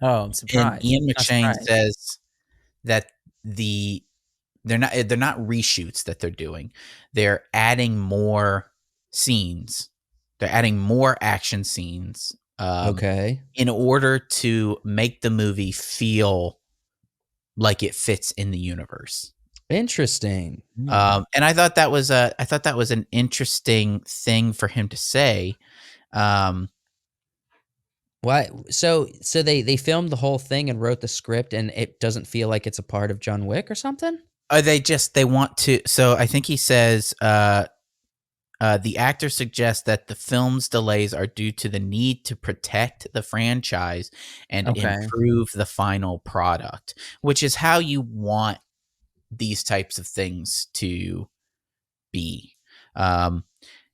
Oh, I'm surprised. And Ian Not McShane surprised. says that they're not reshoots that they're doing. They're adding more scenes. They're adding more action scenes. Okay. In order to make the movie feel like it fits in the universe. Interesting. And I thought that was an interesting thing for him to say. Why? So they filmed the whole thing and wrote the script, and it doesn't feel like it's a part of John Wick or something? They want to. So I think he says the actor suggests that the film's delays are due to the need to protect the franchise and improve the final product, which is how you want these types of things to be.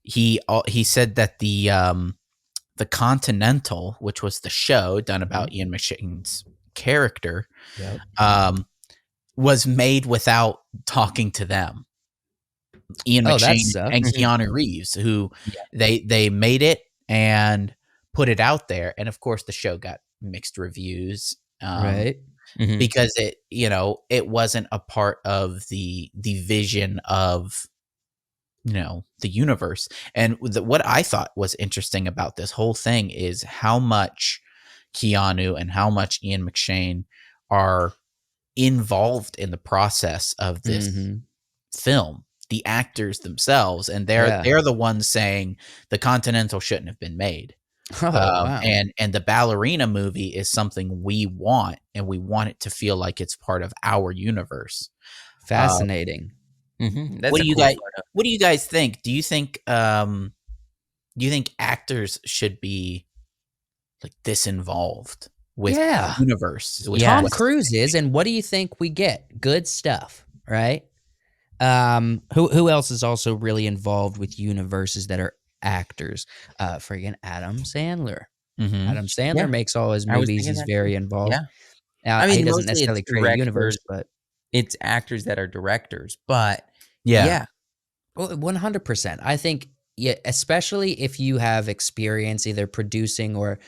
He said that the Continental, which was the show done about Ian McShane's character, was made without talking to them. Ian McShane and Keanu Reeves, who they made it and put it out there, and of course the show got mixed reviews, Right. because it wasn't a part of the vision of the universe. And what I thought was interesting about this whole thing is how much Keanu and how much Ian McShane are involved in the process of this film, the actors themselves, and they're the ones saying the Continental shouldn't have been made. Wow. And the Ballerina movie is something we want, and we want it to feel like it's part of our universe. Fascinating. What do you guys think? Do you think actors should be like this involved with the universe? Tom Cruise is, and what do you think we get? Good stuff, right? Who else is also really involved with universes that are actors? Friggin' Adam Sandler. Adam Sandler makes all his movies. He's very involved. I mean, he doesn't mostly necessarily it's create a universe, but it's actors that are directors. But well, 100%. I think, especially if you have experience either producing or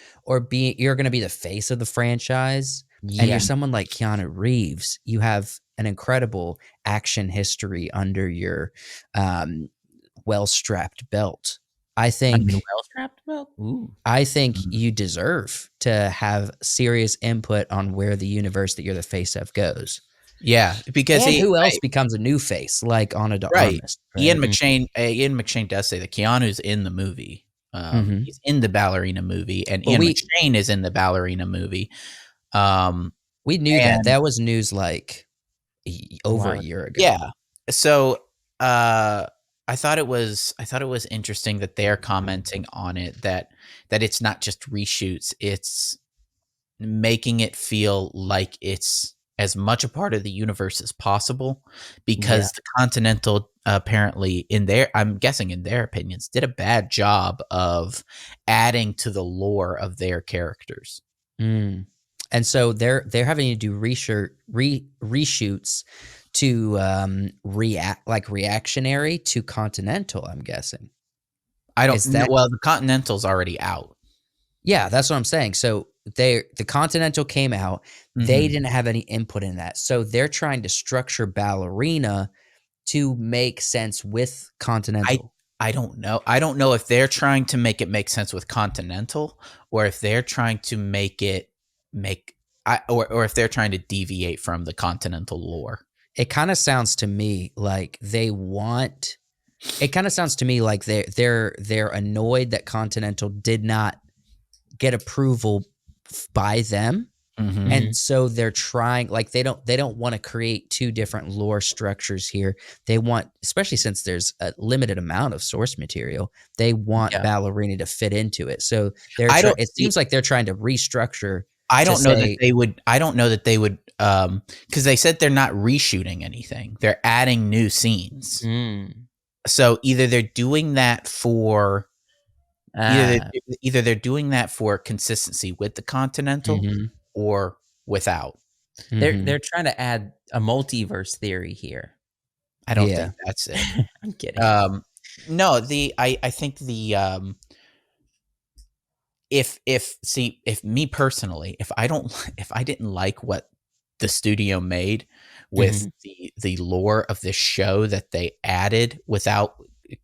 being, you're going to be the face of the franchise, and you're someone like Keanu Reeves. You have an incredible action history under your well-strapped belt. I think you deserve to have serious input on where the universe that you're the face of goes. Yeah, because who else becomes a new face like Ana de Armas? Right? Ian McShane does say that Keanu's in the movie. He's in the Ballerina movie, and Ian McShane is in the Ballerina movie. We knew that. That was news like over a year ago. Yeah. So I thought it was interesting that they're commenting on it, that it's not just reshoots, it's making it feel like it's as much a part of the universe as possible, Yeah. because the Continental apparently, I'm guessing in their opinions, did a bad job of adding to the lore of their characters. Mm. And so they're having to do reshoots to reactionary to Continental, I'm guessing. I don't Is know. that Well, the Continental's already out. Yeah, that's what I'm saying. So the Continental came out. They Mhm. didn't have any input in that. So they're trying to structure Ballerina to make sense with I Continental. I don't know. I don't know if they're trying to make it make sense with Continental, or if they're trying to make it make or if they're trying to deviate from the Continental lore. It kind of sounds to me like they want it kind of sounds to me like they're annoyed that Continental did not get approval by them. Mhm. And Mhm. so they're trying like they don't want to create two different lore structures here. They want, especially since there's a limited amount of source material, they want Yeah. Ballerina to fit into it. So they're I trying don't it see seems like they're trying to restructure I to don't know that say they would I don't know that they would, because they said they're not reshooting anything. They're adding new scenes. Mm. So either Ah. they either they're doing that for consistency with the Continental Mhm, or without. mhm. They're trying to add a multiverse theory here. I don't Yeah, think that's it. I'm kidding. Um, no, I think if me personally, if I don't if I didn't like what the studio made with Mhm. the lore of this show that they added without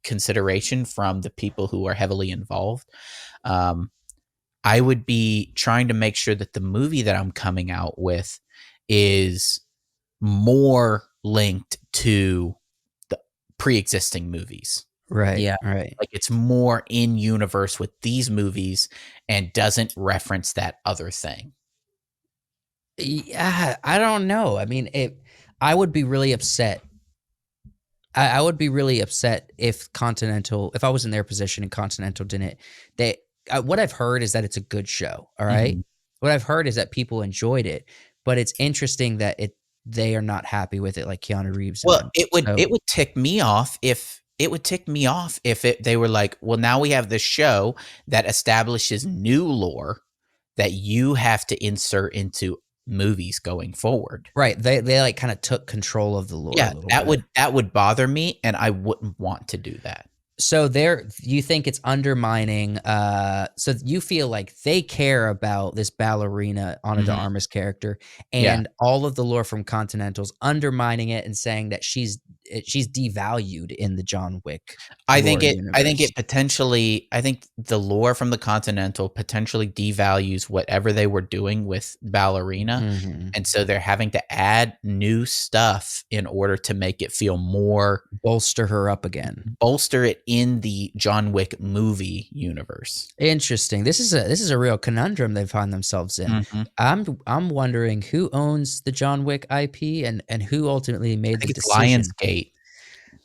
consideration from the people who are heavily involved, um, I would be trying to make sure that the movie that I'm coming out with is more linked to the pre-existing movies. right, Yeah. right. Like, it's more in universe with these movies and doesn't reference that other thing. Yeah, I don't know. I mean, I would be really upset. I would be really upset if Continental, if I was in their position and Continental didn't. They, what I've heard is that it's a good show. All right, Mhm. what I've heard is that people enjoyed it, but it's interesting that they are not happy with it, like Keanu Reeves and Well, them. it So would tick me off if they were like, "Well, now we have this show that establishes new lore that you have to insert into movies going forward." right, they like kind of took control of the lore a Yeah, little bit. that would bother me, and I wouldn't want to do that. So you think it's undermining so you feel like they care about this Ballerina Ana de Mhm. Armas character Yeah. and all of the lore from Continentals undermining it and saying that she's devalued in the John Wick lore universe. I think the lore from the Continental potentially devalues whatever they were doing with Ballerina, Mhm. and so they're having to add new stuff in order to make it feel more Bolster her up again. bolster it in the John Wick movie universe. Interesting. This is a real conundrum they find themselves in. Mhm. I'm wondering who owns the John Wick IP and who ultimately I made the think it's decision. Lionsgate.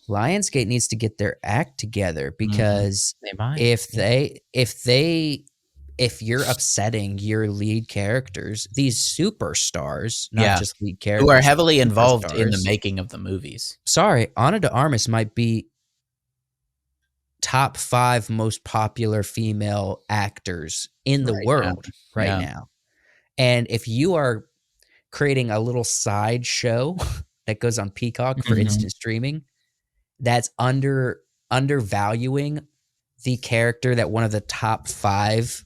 Lionsgate needs to get their act together Mhm. because They might. if Yeah. if you're upsetting your lead characters, these superstars, not Yeah, just lead who are characters, but heavily involved in the superstars. making of the movies Sorry, Ana de Armas might be top 5 most popular female actors in the right now. world right Yeah. now. And if you are creating a little side show that goes on Peacock for Mhm. instant streaming, that's undervaluing the character that one of the top 5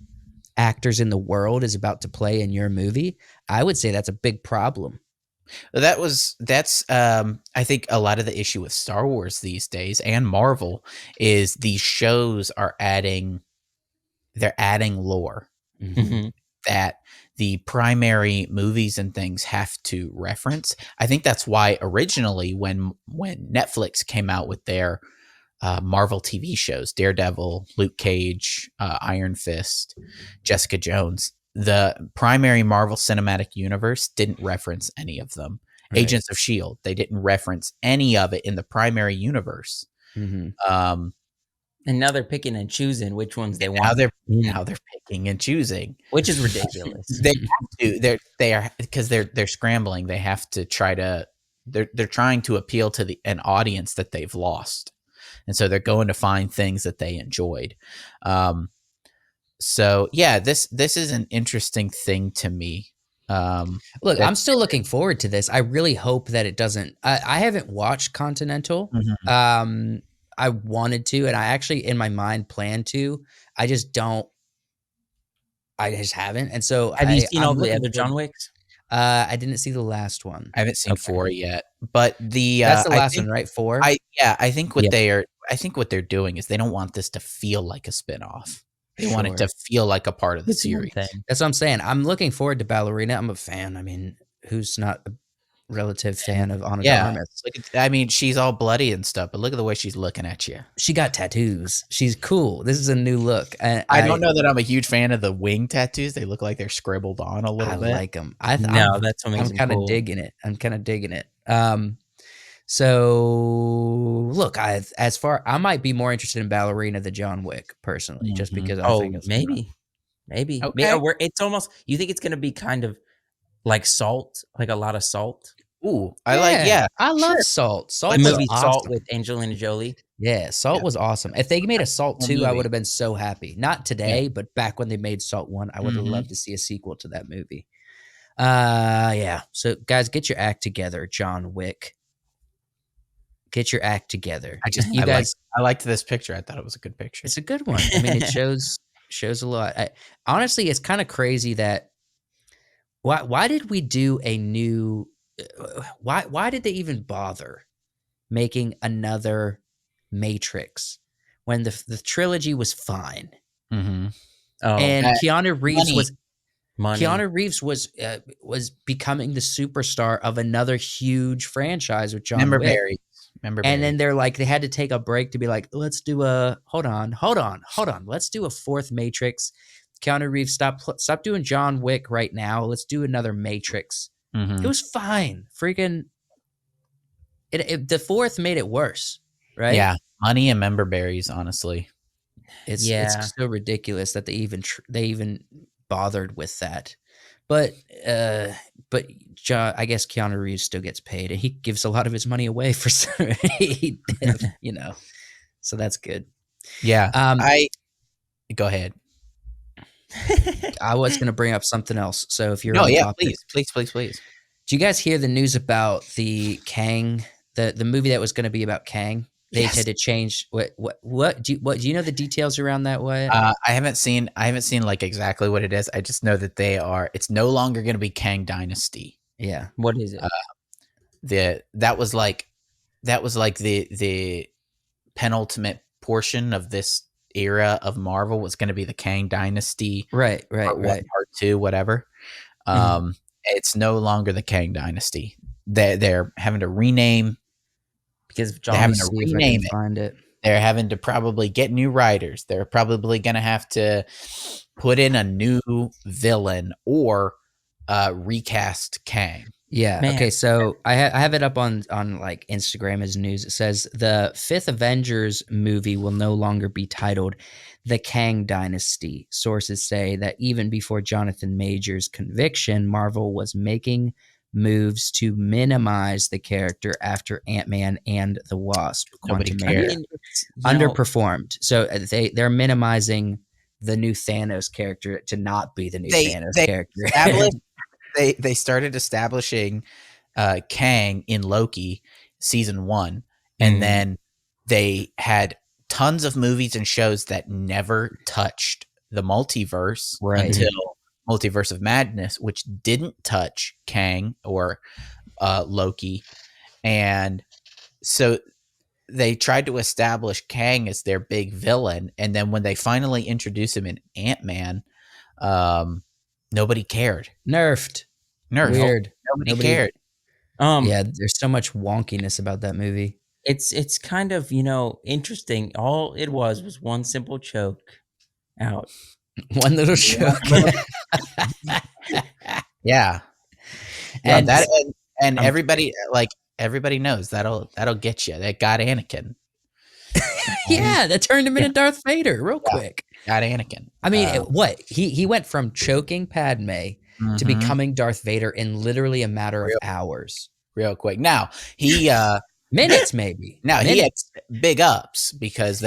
actors in the world is about to play in your movie, I would say that's a big problem. That's I think a lot of the issue with Star Wars these days and Marvel is these shows are they're adding lore Mhm. Mhm. that the primary movies and things have to reference. I think that's why originally when Netflix came out with their Marvel TV shows, Daredevil, Luke Cage, Iron Fist, Jessica Jones. The primary Marvel Cinematic Universe didn't reference any of them. Right. Agents of S.H.I.E.L.D., they didn't reference any of it in the primary universe. Mhm. Um, And now they're picking and choosing which ones they Now want. they're picking and choosing, Which is ridiculous. they have to. They are, because they're scrambling. They have to try to. They're trying to appeal to an audience that they've lost, and so they're going to find things that they enjoyed. So yeah, this is an interesting thing to me. Look, that- I'm still looking forward to this. I really hope that it doesn't. I haven't watched Continental. Mhm. I wanted to, and I actually in my mind planned to. I just don't. I just haven't, and so Have you seen I'm all the looking other John forward- Wicks? I didn't see the last one. I haven't seen Okay. 4 yet, but That's the I last think one, right? 4. I think what Yeah. I think what they're doing is they don't want this to feel like a spinoff. They want it Sure. to feel like a part of the It's one series. thing. That's what I'm saying. I'm looking forward to Ballerina. I'm a fan. I mean, who's not a relative fan of Ana de Yeah, Armas? I mean, she's all bloody and stuff, but look at the way she's looking at you. She got tattoos. She's cool. This is a new look. I don't know that I'm a huge fan of the wing tattoos. They look like they're scribbled on a little I bit. like them. No, that's what makes I'm them kind of cool. digging it. I'm kind of digging it. So look, I might be more interested in Ballerina than John Wick personally, just Mhm. because I Oh, think it's maybe. Okay. It's almost. You think it's gonna be kind of like Salt, like a lot of Salt. Ooh, I like, yeah. I love sure. Salt. Salt The was movie awesome. Salt with Angelina Jolie. Yeah, Salt Yeah. was awesome. If they made a Salt Cool 2, I movie. would have been so happy. Not today, but back when they made Salt 1, I would have Mhm. loved to see a sequel to that movie. Yeah. So guys, get your act together, John Wick. Get your act together. You guys, I liked this picture. I thought it was a good picture. it's a good one. I mean, it shows a lot. Honestly, it's kind of crazy that why did we do a new why did they even bother making another Matrix when the trilogy was fine? Mhm. Oh, And Keanu Reeves money. was money. Keanu Reeves was becoming the superstar of another huge franchise with John Member Wick. berries. Member And then berries. they had to take a break to be like, let's do hold on. Let's do a fourth Matrix. Keanu Reeves, stop doing John Wick right now. Let's do another Matrix. Mhm. It was fine. Freaking the fourth made it worse, right? Yeah, money and member berries, honestly. It's Yeah. so ridiculous that they even bothered with that. But I guess Keanu Reeves still gets paid, and he gives a lot of his money away for you know. So that's good. Yeah. Um, Go ahead. I was going to bring up something else. So if you're No, on yeah, topic, please. do you guys hear the news about the Kang, the movie that was going to be about Kang? They Yes. had to change what do you know the details around that way? I haven't seen like exactly what it is. I just know that it's no longer going to be Kang Dynasty. Yeah. What is it? That was like the penultimate portion of this era of Marvel was going to be the Kang Dynasty. Right. Part 1, part 2, whatever. Mhm. It's no longer the Kang Dynasty. They're having to rename. Because They're having John. to See if I rename can it. find it. They're having to probably get new writers. They're probably going to have to put in a new villain or recast Kang. Yeah. Man. Okay. So I have it up on like Instagram as news. It says the 5th Avengers movie will no longer be titled The Kang Dynasty. Sources say that even before Jonathan Majors' conviction, Marvel was making moves to minimize the character after Ant-Man and the Wasp. Nobody Quantumania cared. underperformed. So they're minimizing the new Thanos character to not be the new Thanos character. They started establishing Kang in Loki season 1, and then they had tons of movies and shows that never touched the multiverse until Multiverse of Madness, which didn't touch Kang or Loki. And so they tried to establish Kang as their big villain, and then when they finally introduced him in Ant-Man, nobody cared. Nerfed. Weird. Nobody cared. Yeah, there's so much wonkiness about that movie. It's kind of, interesting. All it was one simple choke out. One little choke. Yeah. And And everybody knows that'll get you. That got Anakin. Yeah, that turned him into Darth Vader real Yeah. quick. Got Anakin. I mean, what? He went from choking Padme to Mhm. becoming Darth Vader in literally a matter of Real- hours. real quick. Now he Minutes, maybe. now he had Minutes. big ups because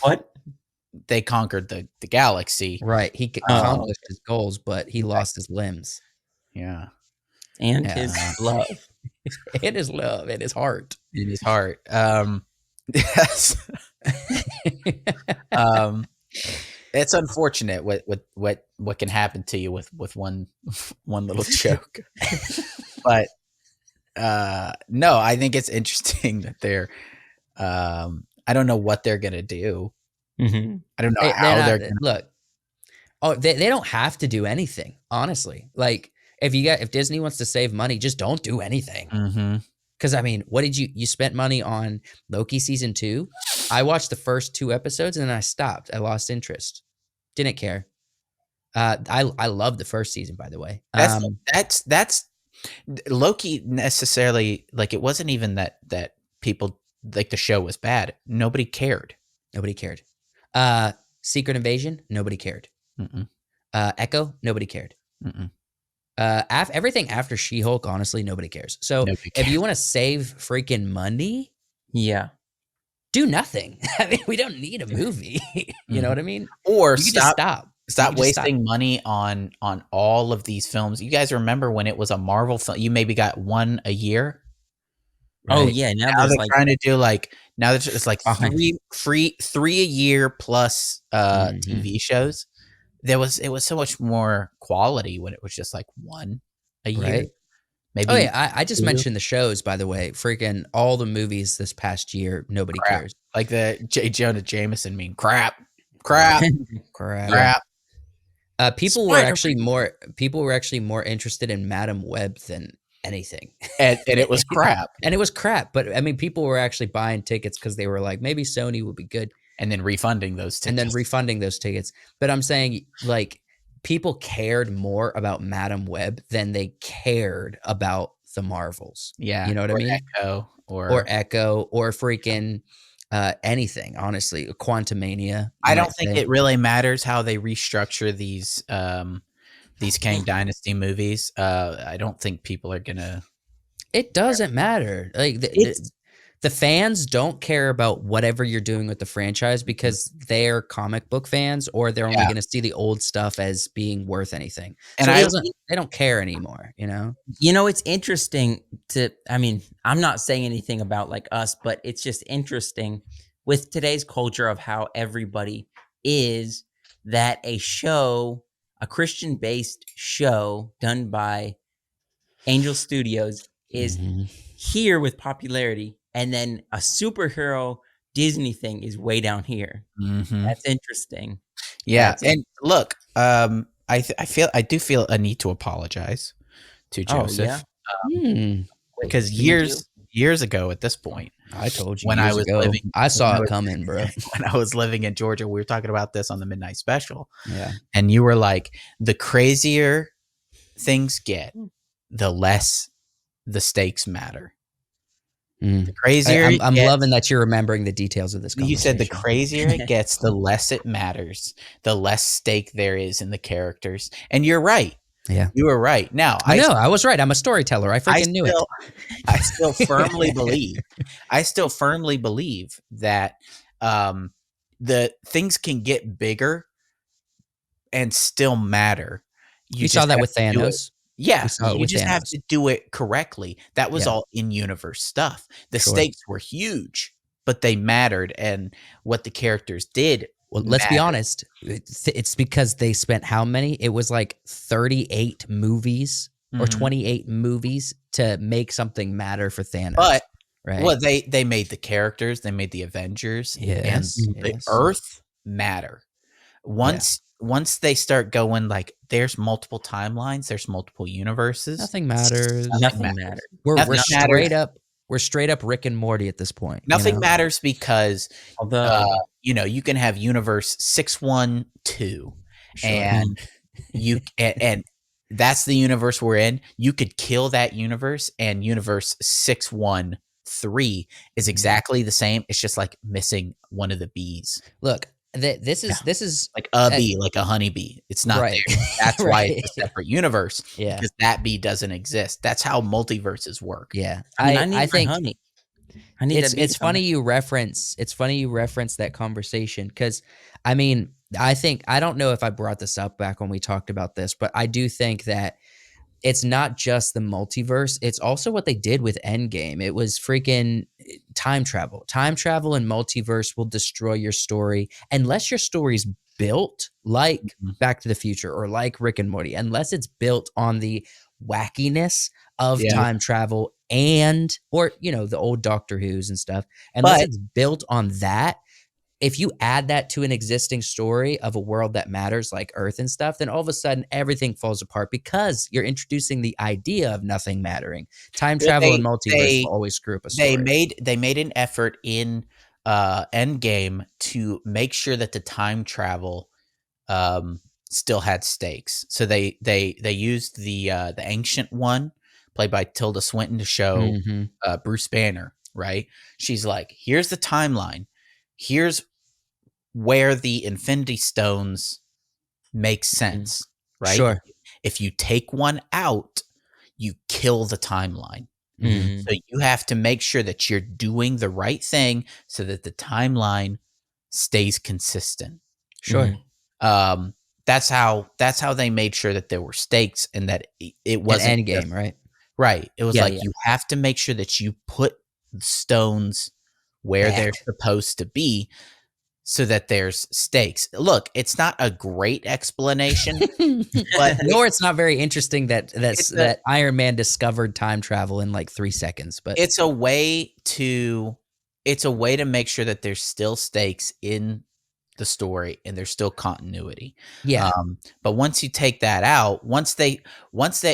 What? they conquered the galaxy. Right. He accomplished his goals, but he lost his limbs. Yeah. And Yeah. his love. It is love. It is heart. In his heart. Yes. It's unfortunate what can happen to you with one little joke. But no, I think it's interesting that they're I don't know what they're gonna do. Mhm. I don't know how they're gonna look. Oh, they don't have to do anything, honestly. Like if Disney wants to save money, just don't do anything. Mhm. Because I mean, what did you spent money on Loki season 2? I watched the first 2 episodes and then I stopped. I lost interest. Didn't care. I loved the first season, by the way. That's Loki necessarily, like, it wasn't even that people, like, the show was bad. Nobody cared. Nobody cared. Secret Invasion, nobody cared. Mm-mm. Echo, nobody cared. Mm-mm. Everything after She-Hulk, honestly, nobody cares. So Nobody if cares. you want to save freaking money, Yeah. do nothing. I mean, we don't need a movie. You know what I mean? Or You can just stop. Stop You can just wasting money on all of these films. You guys remember when it was a Marvel film? You maybe got one a year. Oh Right? yeah. Now Now there's they're like trying to do now that it's like Fine. three a year plus Mhm. TV shows. It was so much more quality when it was just like one a year. Right. Maybe. Oh yeah, I just two. mentioned the shows, by the way. Freaking all the movies this past year, nobody Crap. cares. Like the J. Jonah Jameson meme. Crap. Crap. Crap. Crap. People were actually more interested in Madam Web than anything. And it was crap. And it was crap, but I mean, people were actually buying tickets because they were like, maybe Sony would be good, And then refunding those tickets. and then refunding those tickets. But I'm saying, like, people cared more about Madam Web than they cared about the Marvels. Yeah. You know what I mean? Echo Or Echo, or freaking anything. Honestly, Quantumania. I don't think it really matters how they restructure these Kang Dynasty movies. I don't think people are gonna. It doesn't matter. Like the fans don't care about whatever you're doing with the franchise because they're comic book fans, or they're only going to see the old stuff as being worth anything. And So they don't care anymore, you know? You know, it's interesting I mean, I'm not saying anything about like us, but it's just interesting with today's culture of how everybody is, that a Christian-based show done by Angel Studios is here with popularity, and then a superhero Disney thing is way down here. Mhm. That's interesting. Yeah, and look, I do feel a need to apologize to Joseph. Because years ago at this point, I told you when I was living, I saw it coming, bro. when I was living in Georgia, we were talking about this on the Midnight Special. Yeah. And you were like, the crazier things get, the less the stakes matter. The crazier I'm loving that you're remembering the details of this conversation. You said the crazier it gets, the less it matters, the less stake there is in the characters. And you're right. Yeah. You were right. Now, I was right. I'm a storyteller. I freaking knew it. I still firmly believe that the things can get bigger and still matter. You saw that with Thanos. Yeah, you just have to do it correctly. That was all in-universe stuff. The stakes were huge, but they mattered, and what the characters did. Well, let's be honest. It's because they spent how many? It was like 38 movies or 28 movies to make something matter for Thanos. But right? Well, they made the characters, they made the Avengers, and the Earth matter. Once they start going like, there's multiple timelines, there's multiple universes. Nothing matters. Nothing matters. We're straight up Rick and Morty at this point. Nothing matters because although you can have universe 612 and and that's the universe we're in. You could kill that universe and universe 61 3 is exactly the same. It's just like missing one of the bees. Look, this is Like a bee, like a honeybee. It's not right. there. That's why Right. it's a separate universe, Yeah. because that bee doesn't exist. That's how multiverses work. Yeah. I mean, I need I my think honey. I need that bee it's funny you reference that conversation, because I mean, I don't know if I brought this up back when we talked about this, but I do think that it's not just the multiverse, it's also what they did with Endgame. It was freaking time travel. Time travel and multiverse will destroy your story unless your story's built like Mhm. Back to the Future or like Rick and Morty, unless it's built on the wackiness of Yeah. time travel or the old Doctor Who's and stuff. Unless But it's built on that, if you add that to an existing story of a world that matters like Earth and stuff, then all of a sudden everything falls apart because you're introducing the idea of nothing mattering. Time travel and multiverse will always screw up a story. they made an effort in Endgame to make sure that the time travel still had stakes. So they used the ancient one played by Tilda Swinton to show Mhm. Bruce Banner, right? She's like, here's the timeline. Here's where the Infinity Stones make sense, right? Sure. If you take one out, you kill the timeline. Mhm. So you have to make sure that you're doing the right thing so that the timeline stays consistent. Sure. Mhm. That's how they made sure that there were stakes and that it An wasn't end game, just right? right. It was Yeah, like yeah. you have to make sure that you put stones where they're Back. supposed to be so that there's stakes. Look, it's not a great explanation, but Nor it's not very interesting that it's a that Iron Man discovered time travel in like 3 seconds, but it's a way to make sure that there's still stakes in the story and there's still continuity. yeah. But once you take that out, once they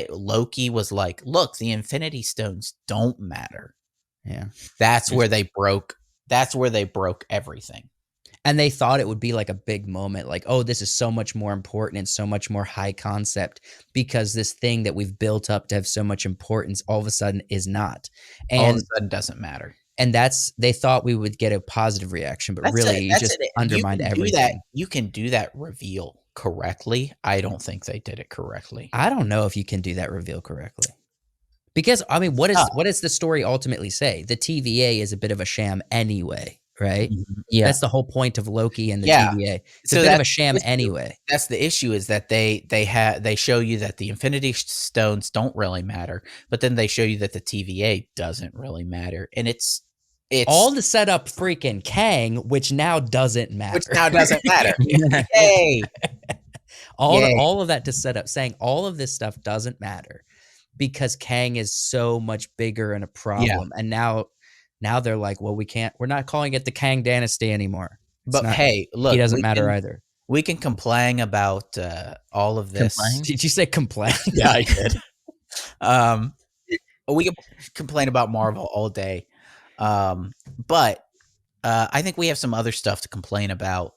Loki was like, "Look, the Infinity Stones don't matter." Yeah. That's where they broke. That's where they broke everything. And they thought it would be like a big moment, like, oh, this is so much more important and so much more high concept because this thing that we've built up to have so much importance all of a sudden is not. All of a And sudden, doesn't matter. they thought we would get a positive reaction, but That's really it. you That's just it. undermined everything. You can do that reveal correctly. I don't think they did it correctly. I don't know if you can do that reveal correctly. Because I mean, what does the story ultimately say? The TVA is a bit of a sham anyway, right? Mhm. Yeah. That's the whole point of Loki and the Yeah. TVA. It's So a bit of a that's sham the issue. anyway. That's the issue, is that they show you that the Infinity Stones don't really matter, but then they show you that the TVA doesn't really matter, and it's All to set up freaking Kang, which now doesn't which matter. now doesn't matter. Yay! Yay. all of that to set up, saying all of this stuff doesn't matter because Kang is so much bigger and a problem. And now they're like, well, we're not calling it the Kang Dynasty anymore. But hey, look, He doesn't matter either. we can complain about all of this. Complain? Did you say complain? Yeah, I did. Um, we can complain about Marvel all day, but I think we have some other stuff to complain about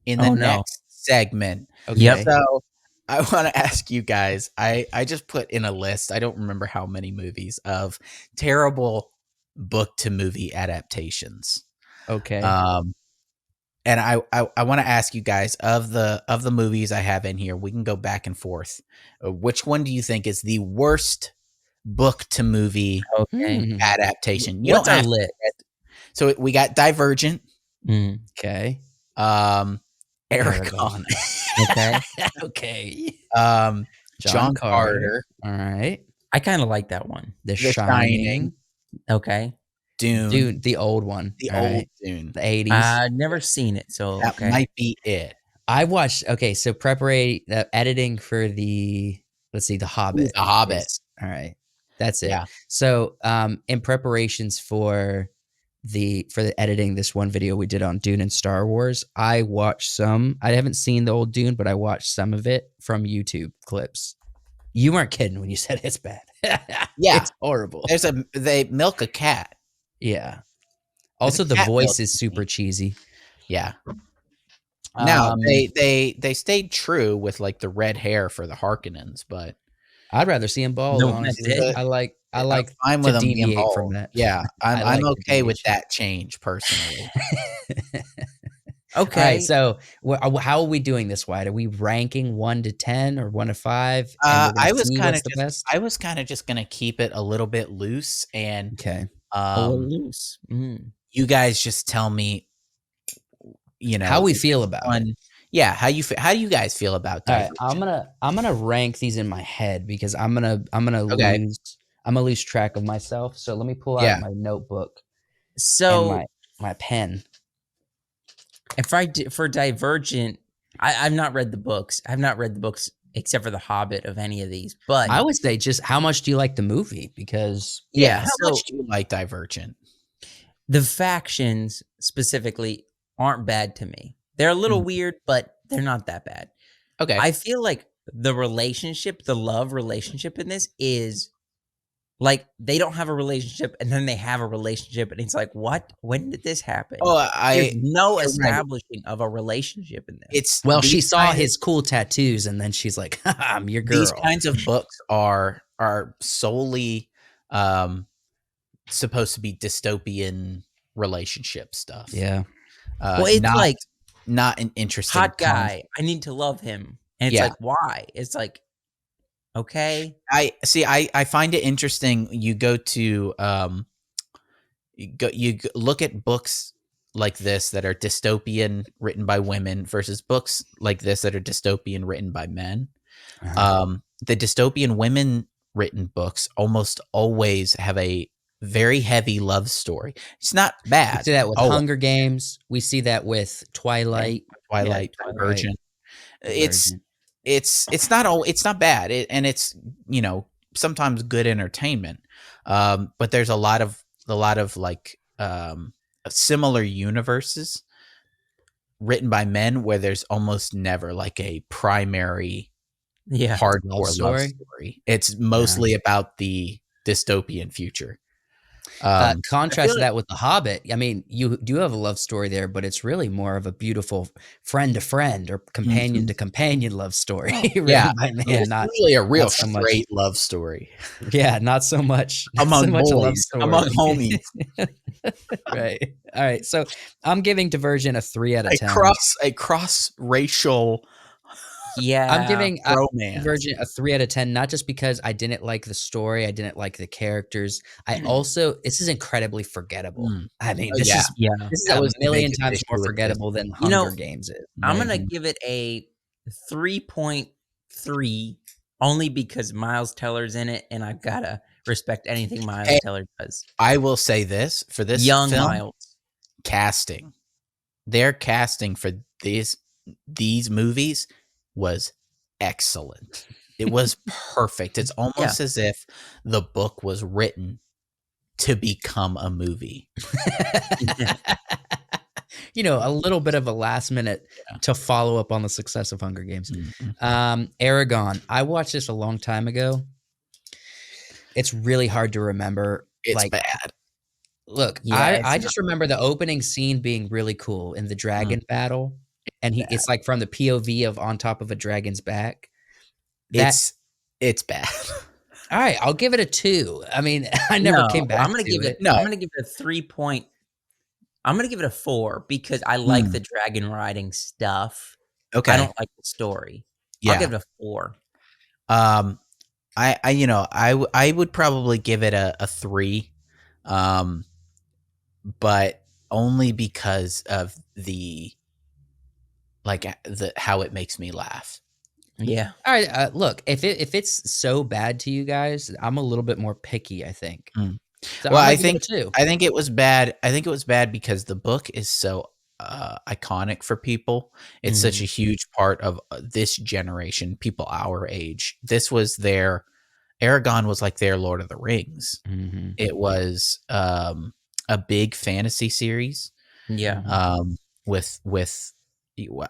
in the Oh, no. next segment. Okay. Yep. So I want to ask you guys. I just put in a list. I don't remember how many movies of terrible book to movie adaptations. Okay. And I want to ask you guys, of the movies I have in here, we can go back and forth. Which one do you think is the worst book to movie Okay. adaptation? You What's don't our have to list? So we got Divergent, Mm. Okay. Aragon, Okay. Okay. John Carter, All right. I kind of like that one. The The Shining. Shining, Okay. Dune, Dude, the old one. the all old right? Dune. The 80s. I've never seen it, so That okay. might be it. I watched. Okay, so editing for the The Hobbit. The Hobbit. All right, that's it. Yeah. So, in preparations for the editing this one video we did on Dune and Star Wars, I watched some. I haven't seen the old Dune, but I watched some of it from YouTube clips. You weren't kidding when you said it's bad. Yeah. It's horrible. They milk a cat. Yeah. Also, the cat voice milk is super cheesy. Yeah. Now Um, they stayed true with like the red hair for the Harkonnens, but I'd rather see him bald, No, that's honestly. it. I I'm like fine to with him being deviate from bald. that. Yeah, I I'm like the okay with deviation. that change personally. All right, Okay. so how are we doing this, Wyatt? Are we ranking 1 to 10 or 1 to 5, and we're gonna I was see kinda what's the just best? I was kinda just gonna keep it a little bit loose and, Okay. A little um, loose. Mm. you guys just tell me, How we which feel about it. one. Yeah, how do you guys feel about All right, I'm Divergent? gonna I'm gonna rank these in my head because I'm gonna Okay, lose track of myself. So let me pull out yeah. my notebook and So my pen. if for Divergent, I've not read the books. I've not read the books except for The Hobbit of any of these. But I would say just how much do you like the movie? Because Yeah, yeah, how so much do you like Divergent? the factions specifically aren't bad to me. They're a little Mhm. weird, but they're not that bad. Okay. I feel like the relationship, the love relationship in this is like they don't have a relationship and then they have a relationship and it's like, what? When did this happen? Oh, There's no you're right. establishing of a relationship in this. It's well, she saw his cool tattoos and then she's like, I'm your these girl. kinds of books are solely, supposed to be dystopian relationship stuff. Yeah. Well, it's Not like an interesting hot guy, I need to love him. And it's Yeah. like, why? It's like, okay. I see, I find it interesting. You go to, look at books like this that are dystopian written by women versus books like this that are dystopian written by men. The dystopian women written books almost always have a very heavy love story. It's not We bad. see that with Oh, Hunger Games. We see that with Twilight. Yeah, Twilight, Twilight. Divergent. It's Divergent. it's not bad, and it's, sometimes good entertainment. But there's a lot of like, similar universes written by men where there's almost never like a primary Yeah. hardcore love story? story. It's Yeah. mostly about the dystopian future. I Contrast feel like, that with The Hobbit. I mean, you do have a love story there, but it's really more of a beautiful friend to friend or companion Mhm. to companion love story Yeah, written by man, it's not really a real so much. straight love story Yeah, not so much, not so among much a love boys, among story. homies. Right. All right. So I'm giving Divergent a 3 out of A 10. cross racial I'm Yeah. giving romance. Divergent a 3 out of 10, not just because I didn't like the story, I didn't like the characters. I Mm. also this is incredibly forgettable. Mm. I mean, Oh, this yeah. is Yeah. this is That a was the million biggest times more issue with this. forgettable than You know, Hunger Games is. in my I'm gonna opinion. give it a 3.3 only because Miles Teller's in it, and I've gotta respect anything Miles And Teller does. I will say this, for this Young film, Miles. casting. Their casting for these movies was excellent. It was perfect. It's Yeah. almost as if the book was written to become a movie. A little bit of a last minute Yeah. to follow up on the success of Hunger Games. Mhm. Aragon. I watched this a long time ago. It's really hard to remember. It's Like, bad. look, Yeah, I it's just remember the opening scene being really cool in the dragon battle, and Bad. it's like from the POV of on top of a dragon's back. That It's bad. all right, I'll give it a 2. I mean, I never no, came back I'm gonna to give it. it No. I'm gonna give it a 3 point I'm gonna give it a 4 because I like the dragon riding stuff. Okay. I don't like the story. I'll Yeah. give it a 4. I would probably give it a 3, but only because of the how it makes me laugh. Yeah. All right, look, if it's so bad to you guys, I'm a little bit more picky, I think. Mm. So Well, I'm I gonna give it think a 2. I think it was bad. I think it was bad because the book is so iconic for people. It's such a huge part of this generation, people our age. This was Aragon was like their Lord of the Rings. Mhm. It was a big fantasy series. Yeah. With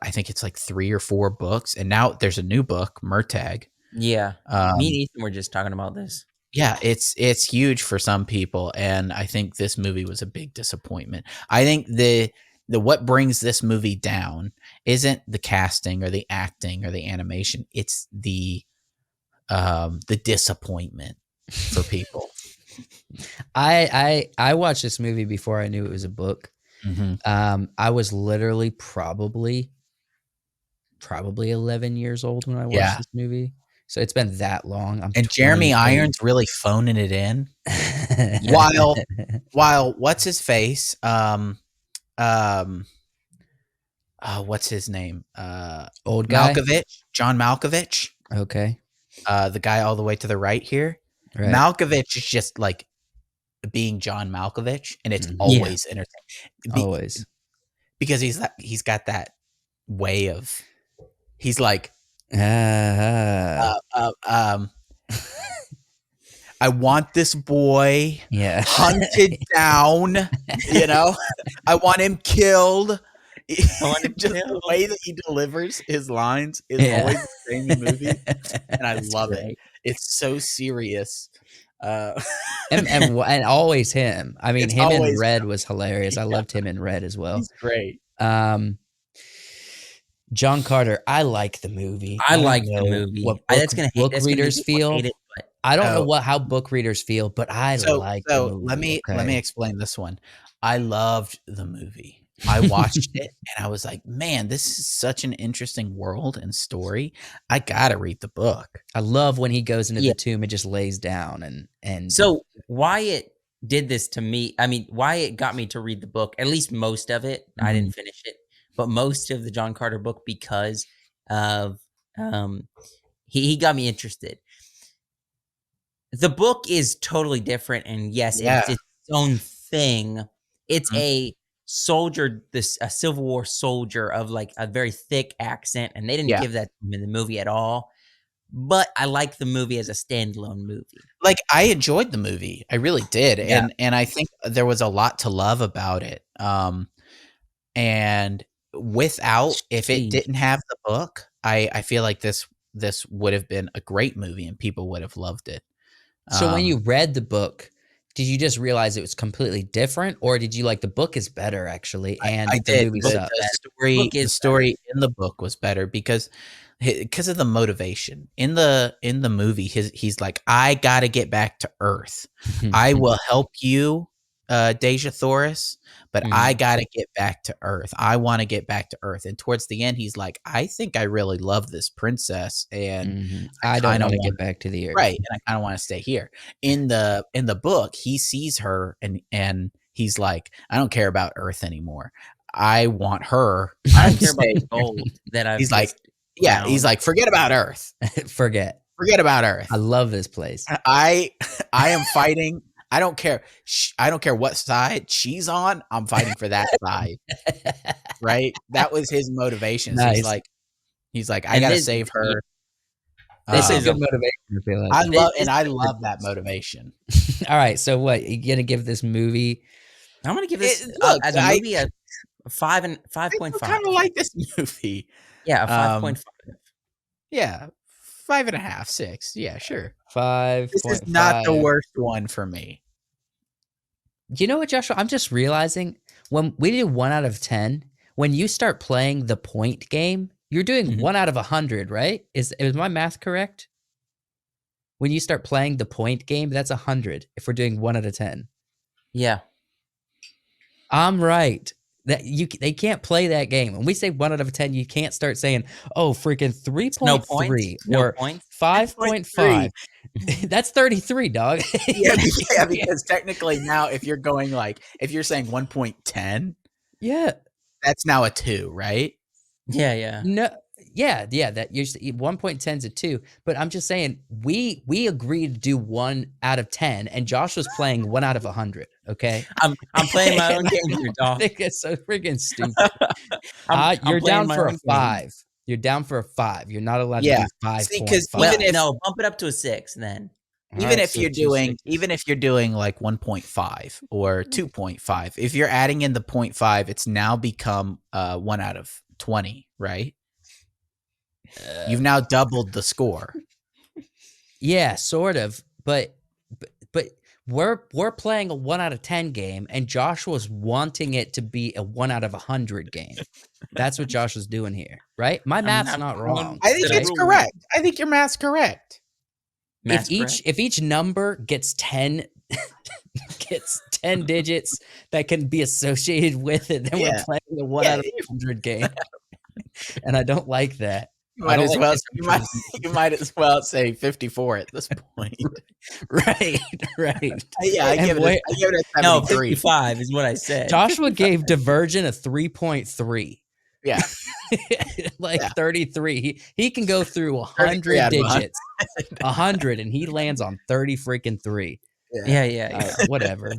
I think it's like 3 or 4 books, and now there's a new book, Murtagh. Yeah. Me Um, and Ethan were just talking about this. yeah, it's huge for some people, and I think this movie was a big disappointment. I think the what brings this movie down isn't the casting or the acting or the animation. It's the the disappointment for people. I watched this movie before I knew it was a book. Mhm. I was literally probably 11 years old when I watched Yeah. this movie. So it's been that long. I'm And Jeremy 23. Irons really phoning it in. While what's his face? What's his name? Old guy. John Malkovich. Okay. The guy all the way to the right here. Right. Malkovich is just like being John Malkovich, and it's Mhm. always entertaining. Always. Because he's got that way of he's like Ah. I want this boy Yeah. hunted down, you know? I want him killed. want him Just the killed. way that he delivers his lines is Yeah. always the same in movies, and I That's love it. great. It's so serious. and always him. I mean, It's him in always Red was hilarious. I Yeah. loved him in Red as well. He's great. John Carter, I like the movie. I don't like the know movie. What That's gonna book that's gonna make readers people feel. hate it, but I don't know Oh. how book readers feel, but I like the So movie. let me explain this one. I loved the movie. I watched it and I was like, man, this is such an interesting world and story. I gotta read the book. I love when he goes into Yeah. the tomb and just lays down and So Wyatt did this to me. I mean, Wyatt got me to read the book, at least most of it. I didn't finish it, but most of the John Carter book because of he got me interested. The book is totally different, and yes, Yeah. it's its own thing. It's Mhm. a soldier, a Civil War soldier of like a very thick accent, and they didn't Yeah. give that to him in the movie at all. But I like the movie as a standalone movie. Like I enjoyed the movie. I really did. Yeah. And I think there was a lot to love about it. And without if it Jeez. didn't have the book, I feel like this would have been a great movie and people would have loved it. So when you read the book, did you just realize it was completely different, or did you like the book is better actually, and I the did. movie The sucks? Book the is story in the book was better because of the motivation. In the movie, he's like, I gotta get back to Earth. I will help you, Deja Thoris, but I gotta get back to Earth. I want to get back to Earth. And towards the end, he's like, I think I really love this princess, and I don't kinda want to wanna- get back to the Earth. right, and I kind of want to stay here. In the book, he sees her and he's like, I don't care about Earth anymore. I want her. I don't care about the gold that I've He's like, just yeah, found. he's like, forget about Earth. Forget About Earth. I love this place. I am fighting. I don't care. I don't care what side she's on. I'm fighting for that side. Right? That was his motivation. So Nice. he's like, I And gotta this- save her. This is is good motivation. I feel like. I This- love that motivation. All right, so what you gonna give this movie? I'm gonna give this Look, as a I- movie a 5.5. I kind of like this movie. Yeah, a 5.5. Yeah, 5.5, 6. Yeah, sure. 5. This is not the worst one for me. You know what, Joshua? I'm just realizing when we do 1 out of 10, when you start playing the point game, you're doing 1 out of 100, right? Is my math correct? When you start playing the point game, that's 100. If we're doing 1 out of 10, Yeah. I'm right. They can't play that game. When we say 1 out of 10, you can't start saying, "Oh, freaking 3.3 No points. No or points. 5.5." That's 33, dog. Yeah, because technically now if you're saying 1.10, Yeah. that's now a 2, right? Yeah. No. Yeah. That you're 1.10 is a 2, but I'm just saying we agreed to do 1 out of 10, and Josh was playing 1 out of 100. Okay, I'm playing my own game here, I dog. think it's so freaking stupid. I'm You're playing down my for own a game. 5. You're down for a 5. You're not allowed Yeah. to do 5. See, 'cause Well, even if- no, bump it up to a 6 then. Even if you're doing like 1.5 or 2.5, if you're adding in the 0.5, it's now become 1 out of 20, right? You've now doubled the score. Yeah, sort of, but we're playing a 1 out of 10 game, and Josh was wanting it to be a 1 out of 100 game. That's what Josh was doing here, right? My math's not wrong. I think Did I it's rule? correct. I think your math's correct. Mass correct. if each number gets 10 digits that can be associated with it, then we're playing a 1 out of 100 game. And I don't like that. You might as well say 54 at this point. Right. I give it a 73. No, 55 is what I said. Joshua gave Divergent a 3.3. Yeah. 33. He can go through 100 digits. 100 and he lands on 30 freaking 3. Yeah. Whatever.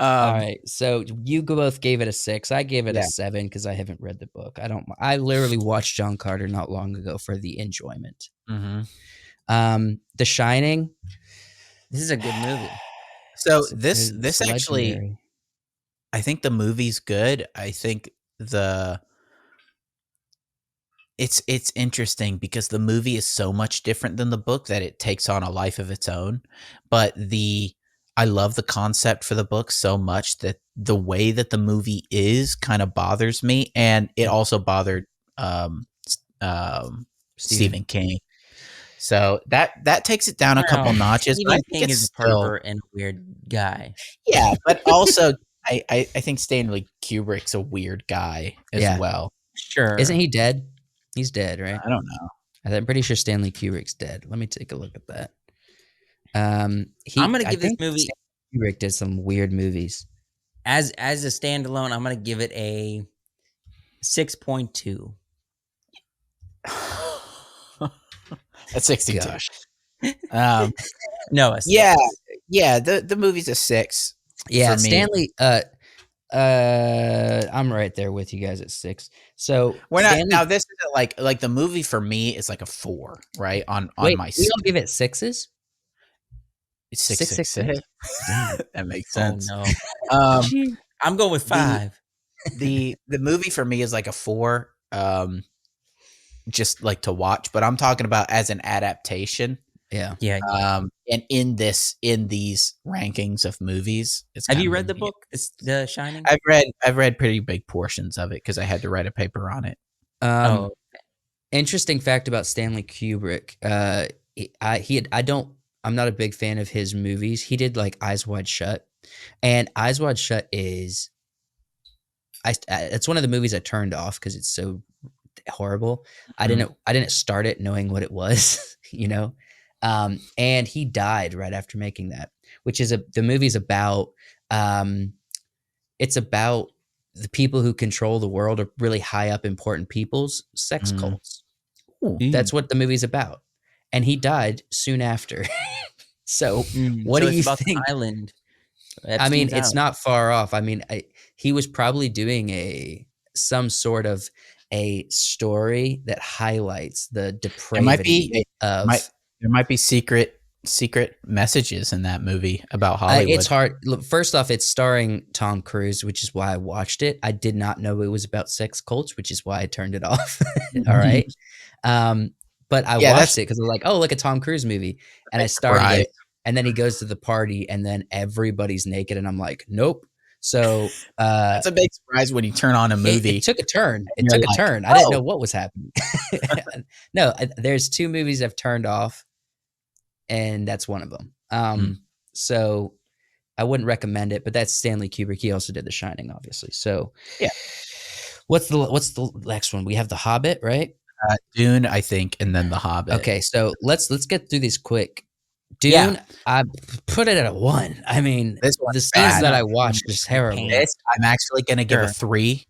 All right, so you both gave it a 6. I gave it a 7 because I haven't read the book. I literally watched John Carter not long ago for the enjoyment. The Shining. This is a good movie. So this actually, I think the movie's good. I think it's interesting because the movie is so much different than the book that it takes on a life of its own. But I love the concept for the book so much that the way that the movie is kind of bothers me, and it also bothered Stephen King. So that takes it down a couple notches. Stephen King is a pervert and a weird guy. Yeah, but also I think Stanley Kubrick's a weird guy as well. Sure. Isn't he dead? He's dead, right? I don't know. I'm pretty sure Stanley Kubrick's dead. Let me take a look at that. I'm gonna give this movie. Kubrick did some weird movies. As a standalone, I'm gonna give it a 6.2. At 62. Gosh. No, a 6. Yeah. The movie's a 6. Yeah, Stanley. I'm right there with you guys at 6. So we're not now. This is like the movie for me is like a 4, right? On my. We all give it 6s. It's 6. That makes sense. Oh no. I'm going with 5. The movie for me is like a 4. Just like to watch, but I'm talking about as an adaptation. Yeah. And in these rankings of movies, have you read the book, The Shining? I've read pretty big portions of it because I had to write a paper on it. Interesting fact about Stanley Kubrick. I'm not a big fan of his movies. He did like Eyes Wide Shut, and Eyes Wide Shut is, it's one of the movies I turned off because it's so horrible. I didn't start it knowing what it was, and he died right after making that, which is the movie's about it's about the people who control the world or really high up important people's sex cults. That's what the movie's about, and he died soon after. So what do you think? The island. I mean, it's not far off. I mean, he was probably doing some sort of a story that highlights the depravity there might be secret messages in that movie about Hollywood. It's hard. Look, first off, it's starring Tom Cruise, which is why I watched it. I did not know it was about sex cults, which is why I turned it off. All right. But I watched it because I'm like, oh, look, a Tom Cruise movie. And I started it. And then he goes to the party and then everybody's naked. And I'm like, nope. So that's a big surprise when you turn on a movie. It took a turn. I didn't know what was happening. No, there's 2 movies I've turned off, and that's one of them. So I wouldn't recommend it, but that's Stanley Kubrick. He also did The Shining, obviously. So yeah. What's the next one? We have The Hobbit, right? Dune, I think, and then The Hobbit. Okay, so let's get through these quick. Dune, I put it at a 1. I mean, the scenes that I watched is terrible. I'm actually going to give a 3.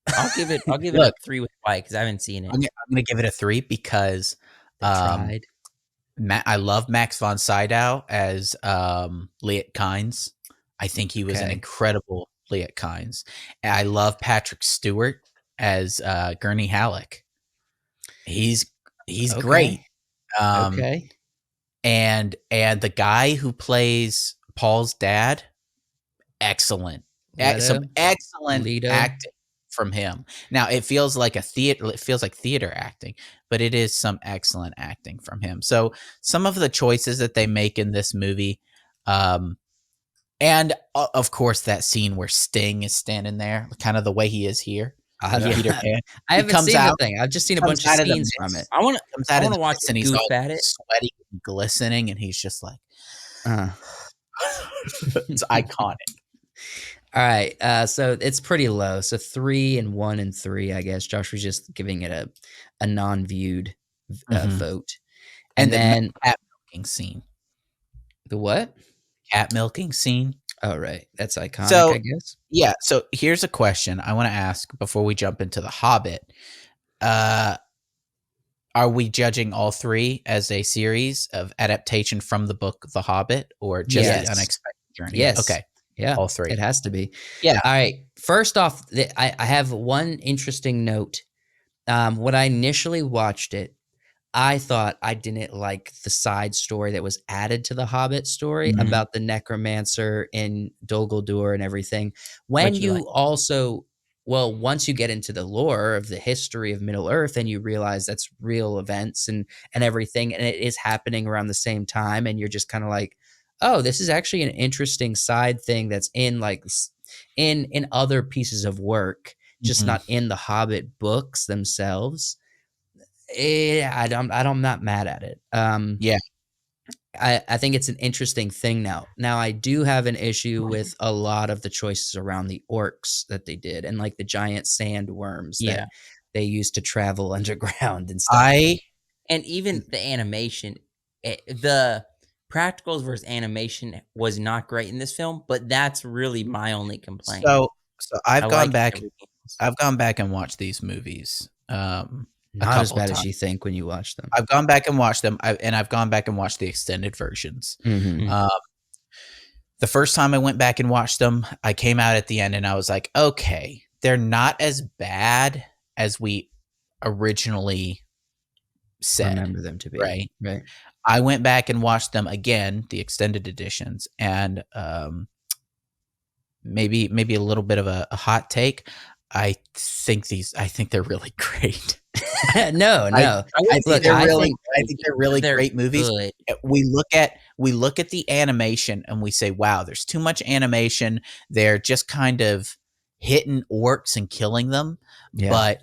I'll give it a 3 with White because I haven't seen it. I'm going to give it a 3 because I love Max von Sydow as Liet Kynes. I think he was an incredible Liet Kynes. And I love Patrick Stewart as Gurney Halleck. He's great. And the guy who plays Paul's dad, excellent. Some excellent acting from him. Now it feels like theater acting, but it is some excellent acting from him. So some of the choices that they make in this movie, and of course that scene where Sting is standing there, kind of the way he is here. Peter Pan. I He haven't comes seen the out, thing. I've just seen a comes bunch of out of the scenes from it. mist, I want to. comes I out of want the to watch mist, and it he's goof all at it. sweaty and glistening, and he's just like, Uh, it's iconic. all right. So it's pretty low. So 3 and 1 and 3, I guess. Josh was just giving it a non-viewed Mhm. vote. And And the then cat milking scene. the what? Cat milking scene. Oh, right. That's iconic, So I guess. yeah, so here's a question I want to ask before we jump into The Hobbit. Are we judging all three as a series of adaptation from the book The Hobbit, or just Yes. The Unexpected Journey? Yes. Okay, Yeah. all three. It has to be. Yeah. All right. First off, I have one interesting note. When I initially watched it, I thought I didn't like the side story that was added to the Hobbit story Mhm. about the necromancer in Dol Guldur and everything. When What'd you you like? also, well, once you get into the lore of the history of Middle Earth and you realize that's real events and everything, and it is happening around the same time, and you're just kind of like, oh, this is actually an interesting side thing that's in like in other pieces of work, just Mhm. not in the Hobbit books themselves. I'm not mad at it. Yeah. I think it's an interesting thing now. Now I do have an issue with a lot of the choices around the orcs that they did, and like the giant sandworms Yeah. that they used to travel underground and stuff. And even the animation, the practicals versus animation was not great in this film, but that's really my only complaint. So I I've gone like back. everything else. I've gone back and watched these movies. Not as couple bad as times. you think when you watch them. I've gone back and watched them, and I've gone back and watched the extended versions. Mhm. The first time I went back and watched them, I came out at the end and I was like, okay, they're not as bad as we originally said. Remember them to be right? Right. I went back and watched them again, the extended editions, and maybe a little bit of a hot take. I think they're really great. No. I Look, think they're I really, think I think they're really they're great movies. good. We look at the animation and we say, wow, there's too much animation. They're just kind of hitting orcs and killing them. Yeah. But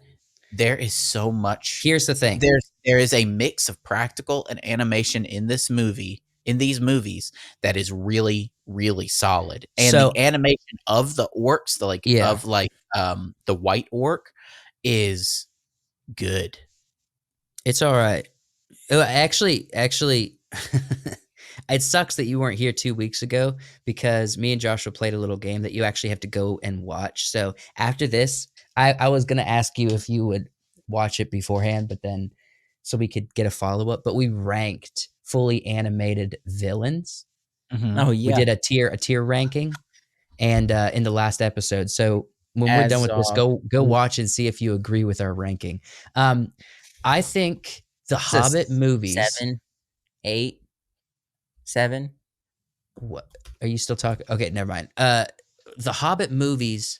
there is so much. Here's the thing. There is a mix of practical and animation in these movies that is really, really solid. And So- the animation of the orcs, the white orc, is good. It's all right. Actually, it sucks that you weren't here 2 weeks ago because me and Joshua played a little game that you actually have to go and watch. So after this, I was going to ask you if you would watch it beforehand, but then so we could get a follow-up. But we ranked fully animated villains. Oh yeah. We did a tier ranking, and in the last episode. So when we're done with this, go watch and see if you agree with our ranking. I think the It's a Hobbit movies. 7, 8, 7. What are you still talking? Okay, never mind. The Hobbit movies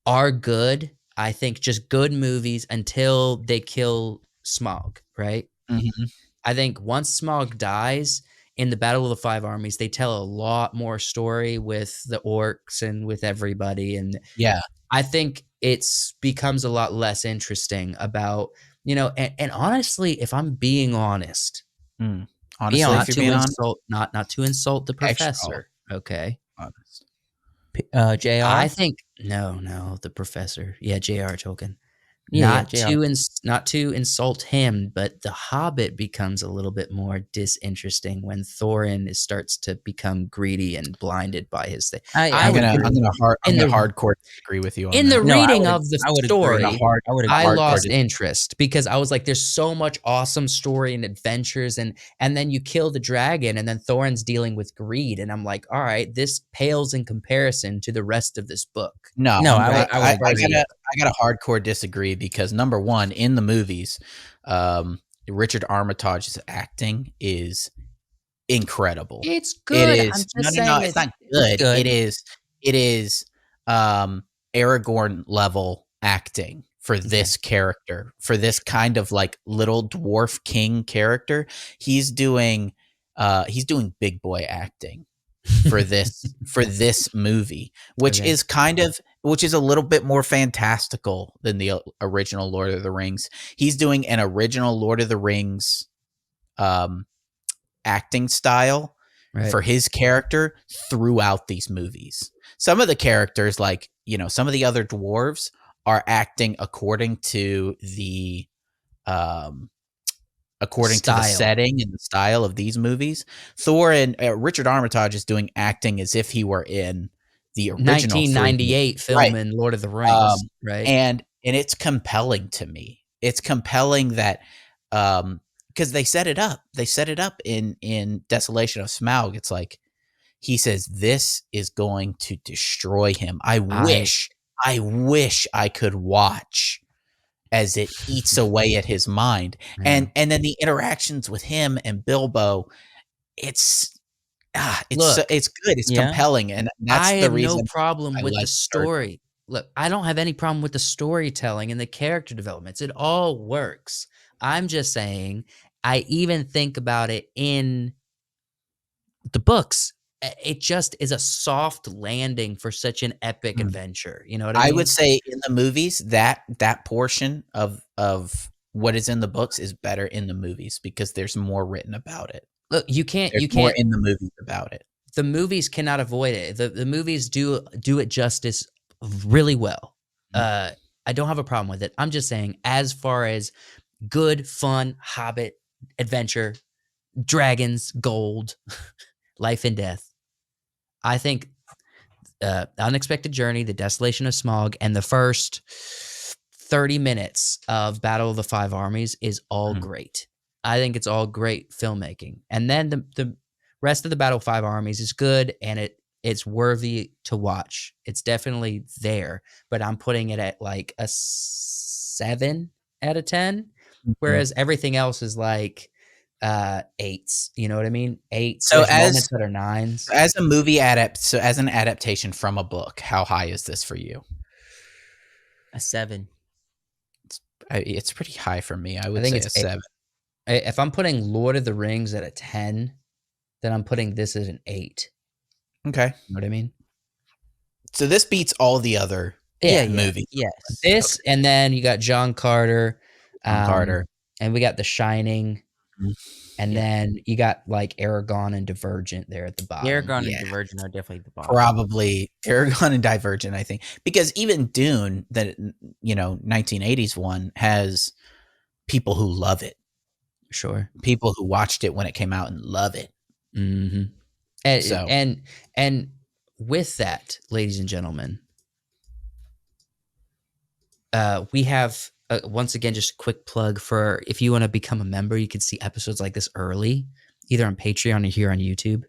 are good. I think just good movies until they kill Smaug, right? Mm-hmm. I think once Smaug dies in the Battle of the Five Armies, they tell a lot more story with the orcs and with everybody. And Yeah. I think it's becomes a lot less interesting about, and honestly, if I'm being honest, Honestly, not if to you're being insult, not to insult the Extra professor. Okay. honest. JR. I think no, the professor. Yeah, J.R. Tolkien. Yeah, Not JR. not to insult him, but the Hobbit becomes a little bit more disinteresting when Thorin starts to become greedy and blinded by his thing. I I'm would gonna In the- hardcore disagree with you on In that. the No, I reading would- of the I would agree. story, I would I agree. lost interest because I was like, there's so much awesome story and adventures, and then you kill the dragon, and then Thorin's dealing with greed, and I'm like, all right, this pales in comparison to the rest of this book. No, I would agree. I gotta hardcore disagree because number one, in the movies, Richard Armitage's acting is incredible. It's good. It I'm is just no, saying it's not good. good. It is Aragorn level acting for this character, for this kind of like little dwarf king character. He's doing big boy acting for this movie, which Okay. is kind of which is a little bit more fantastical than the original Lord of the Rings. He's doing an original Lord of the Rings acting style for his character throughout these movies. Some of the characters, like, some of the other dwarves are acting according to the setting and the style of these movies. Thor and Richard Armitage is doing acting as if he were in the original 1998 film in Lord of the Rings, right? And it's compelling to me. It's compelling that because they set it up. They set it up in Desolation of Smaug. It's like he says this is going to destroy him. I wish I could watch as it eats away at his mind. Yeah. And then the interactions with him and Bilbo, it's good. It's compelling, and that's the reason. I have no problem with the story. Look, I don't have any problem with the storytelling and the character developments. It all works. I'm just saying, I even think about it in the books. It just is a soft landing for such an epic adventure. You know what I mean? I would say in the movies that portion of what is in the books is better in the movies because there's more written about it. Look, you can't more in the movies about it. The movies cannot avoid it. The movies do it justice really well. I don't have a problem with it. I'm just saying, as far as good, fun, Hobbit adventure, dragons, gold, life and death, I think Unexpected Journey, The Desolation of Smaug, and the first 30 minutes of Battle of the Five Armies is all great. I think it's all great filmmaking. And then the rest of the Battle of Five Armies is good, and it's worthy to watch. It's definitely there, but I'm putting it at like a 7 out of 10, whereas everything else is like 8s. You know what I mean? 8s. So moments that are 9s. As a movie as an adaptation from a book, how high is this for you? A 7. It's pretty high for me. I think it's a 7. If I'm putting Lord of the Rings at a 10, then I'm putting this as an 8. Okay. You know what I mean? So this beats all the other movies. Yes. This, and then you got John Carter. Carter. And we got The Shining. And then you got like Aragon and Divergent there at the bottom. Aragon and Divergent are definitely at the bottom. Probably Aragon and Divergent, I think. Because even Dune, that 1980s one, has people who love it. Sure. People who watched it when it came out and love it. Mm-hmm. And with that, ladies and gentlemen, we have once again just a quick plug for if you want to become a member, you can see episodes like this early, either on Patreon or here on YouTube.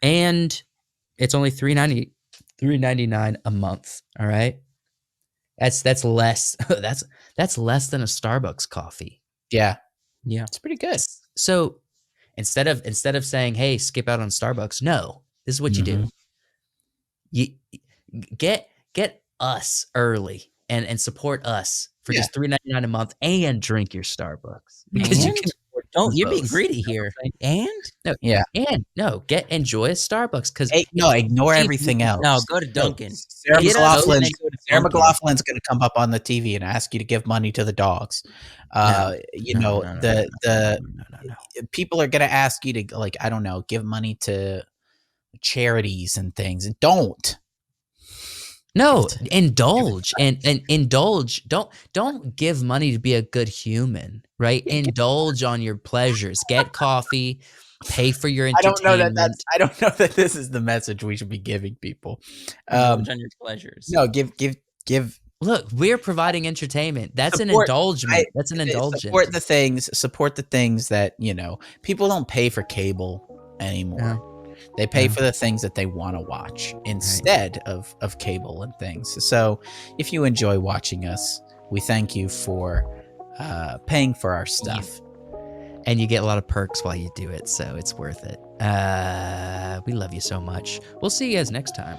And it's only $3.99 a month. All right. That's less. that's less than a Starbucks coffee. Yeah. It's pretty good. So instead of saying, hey, skip out on Starbucks, no, this is what you do. You get us early and support us for just $3.99 a month and drink your Starbucks. Because you can you're being greedy here. Enjoy a Starbucks because ignore everything else. No, go to Dunkin'. Sarah McLaughlin's going to come up on the TV and ask you to give money to the dogs. People are going to ask you to, like, I don't know, give money to charities and things, and don't. No, indulge and indulge. Don't give money to be a good human, right? Indulge on your pleasures. Get coffee. Pay for your entertainment. I don't know that this is the message we should be giving people. Indulge on your pleasures. No, give. Look, we're providing entertainment. That's an indulgence. That's an indulgence. Support the things that people don't pay for cable anymore. No. They pay for the things that they want to watch instead of cable and things. So if you enjoy watching us, we thank you for paying for our stuff. And you get a lot of perks while you do it, so it's worth it. We love you so much. We'll see you guys next time.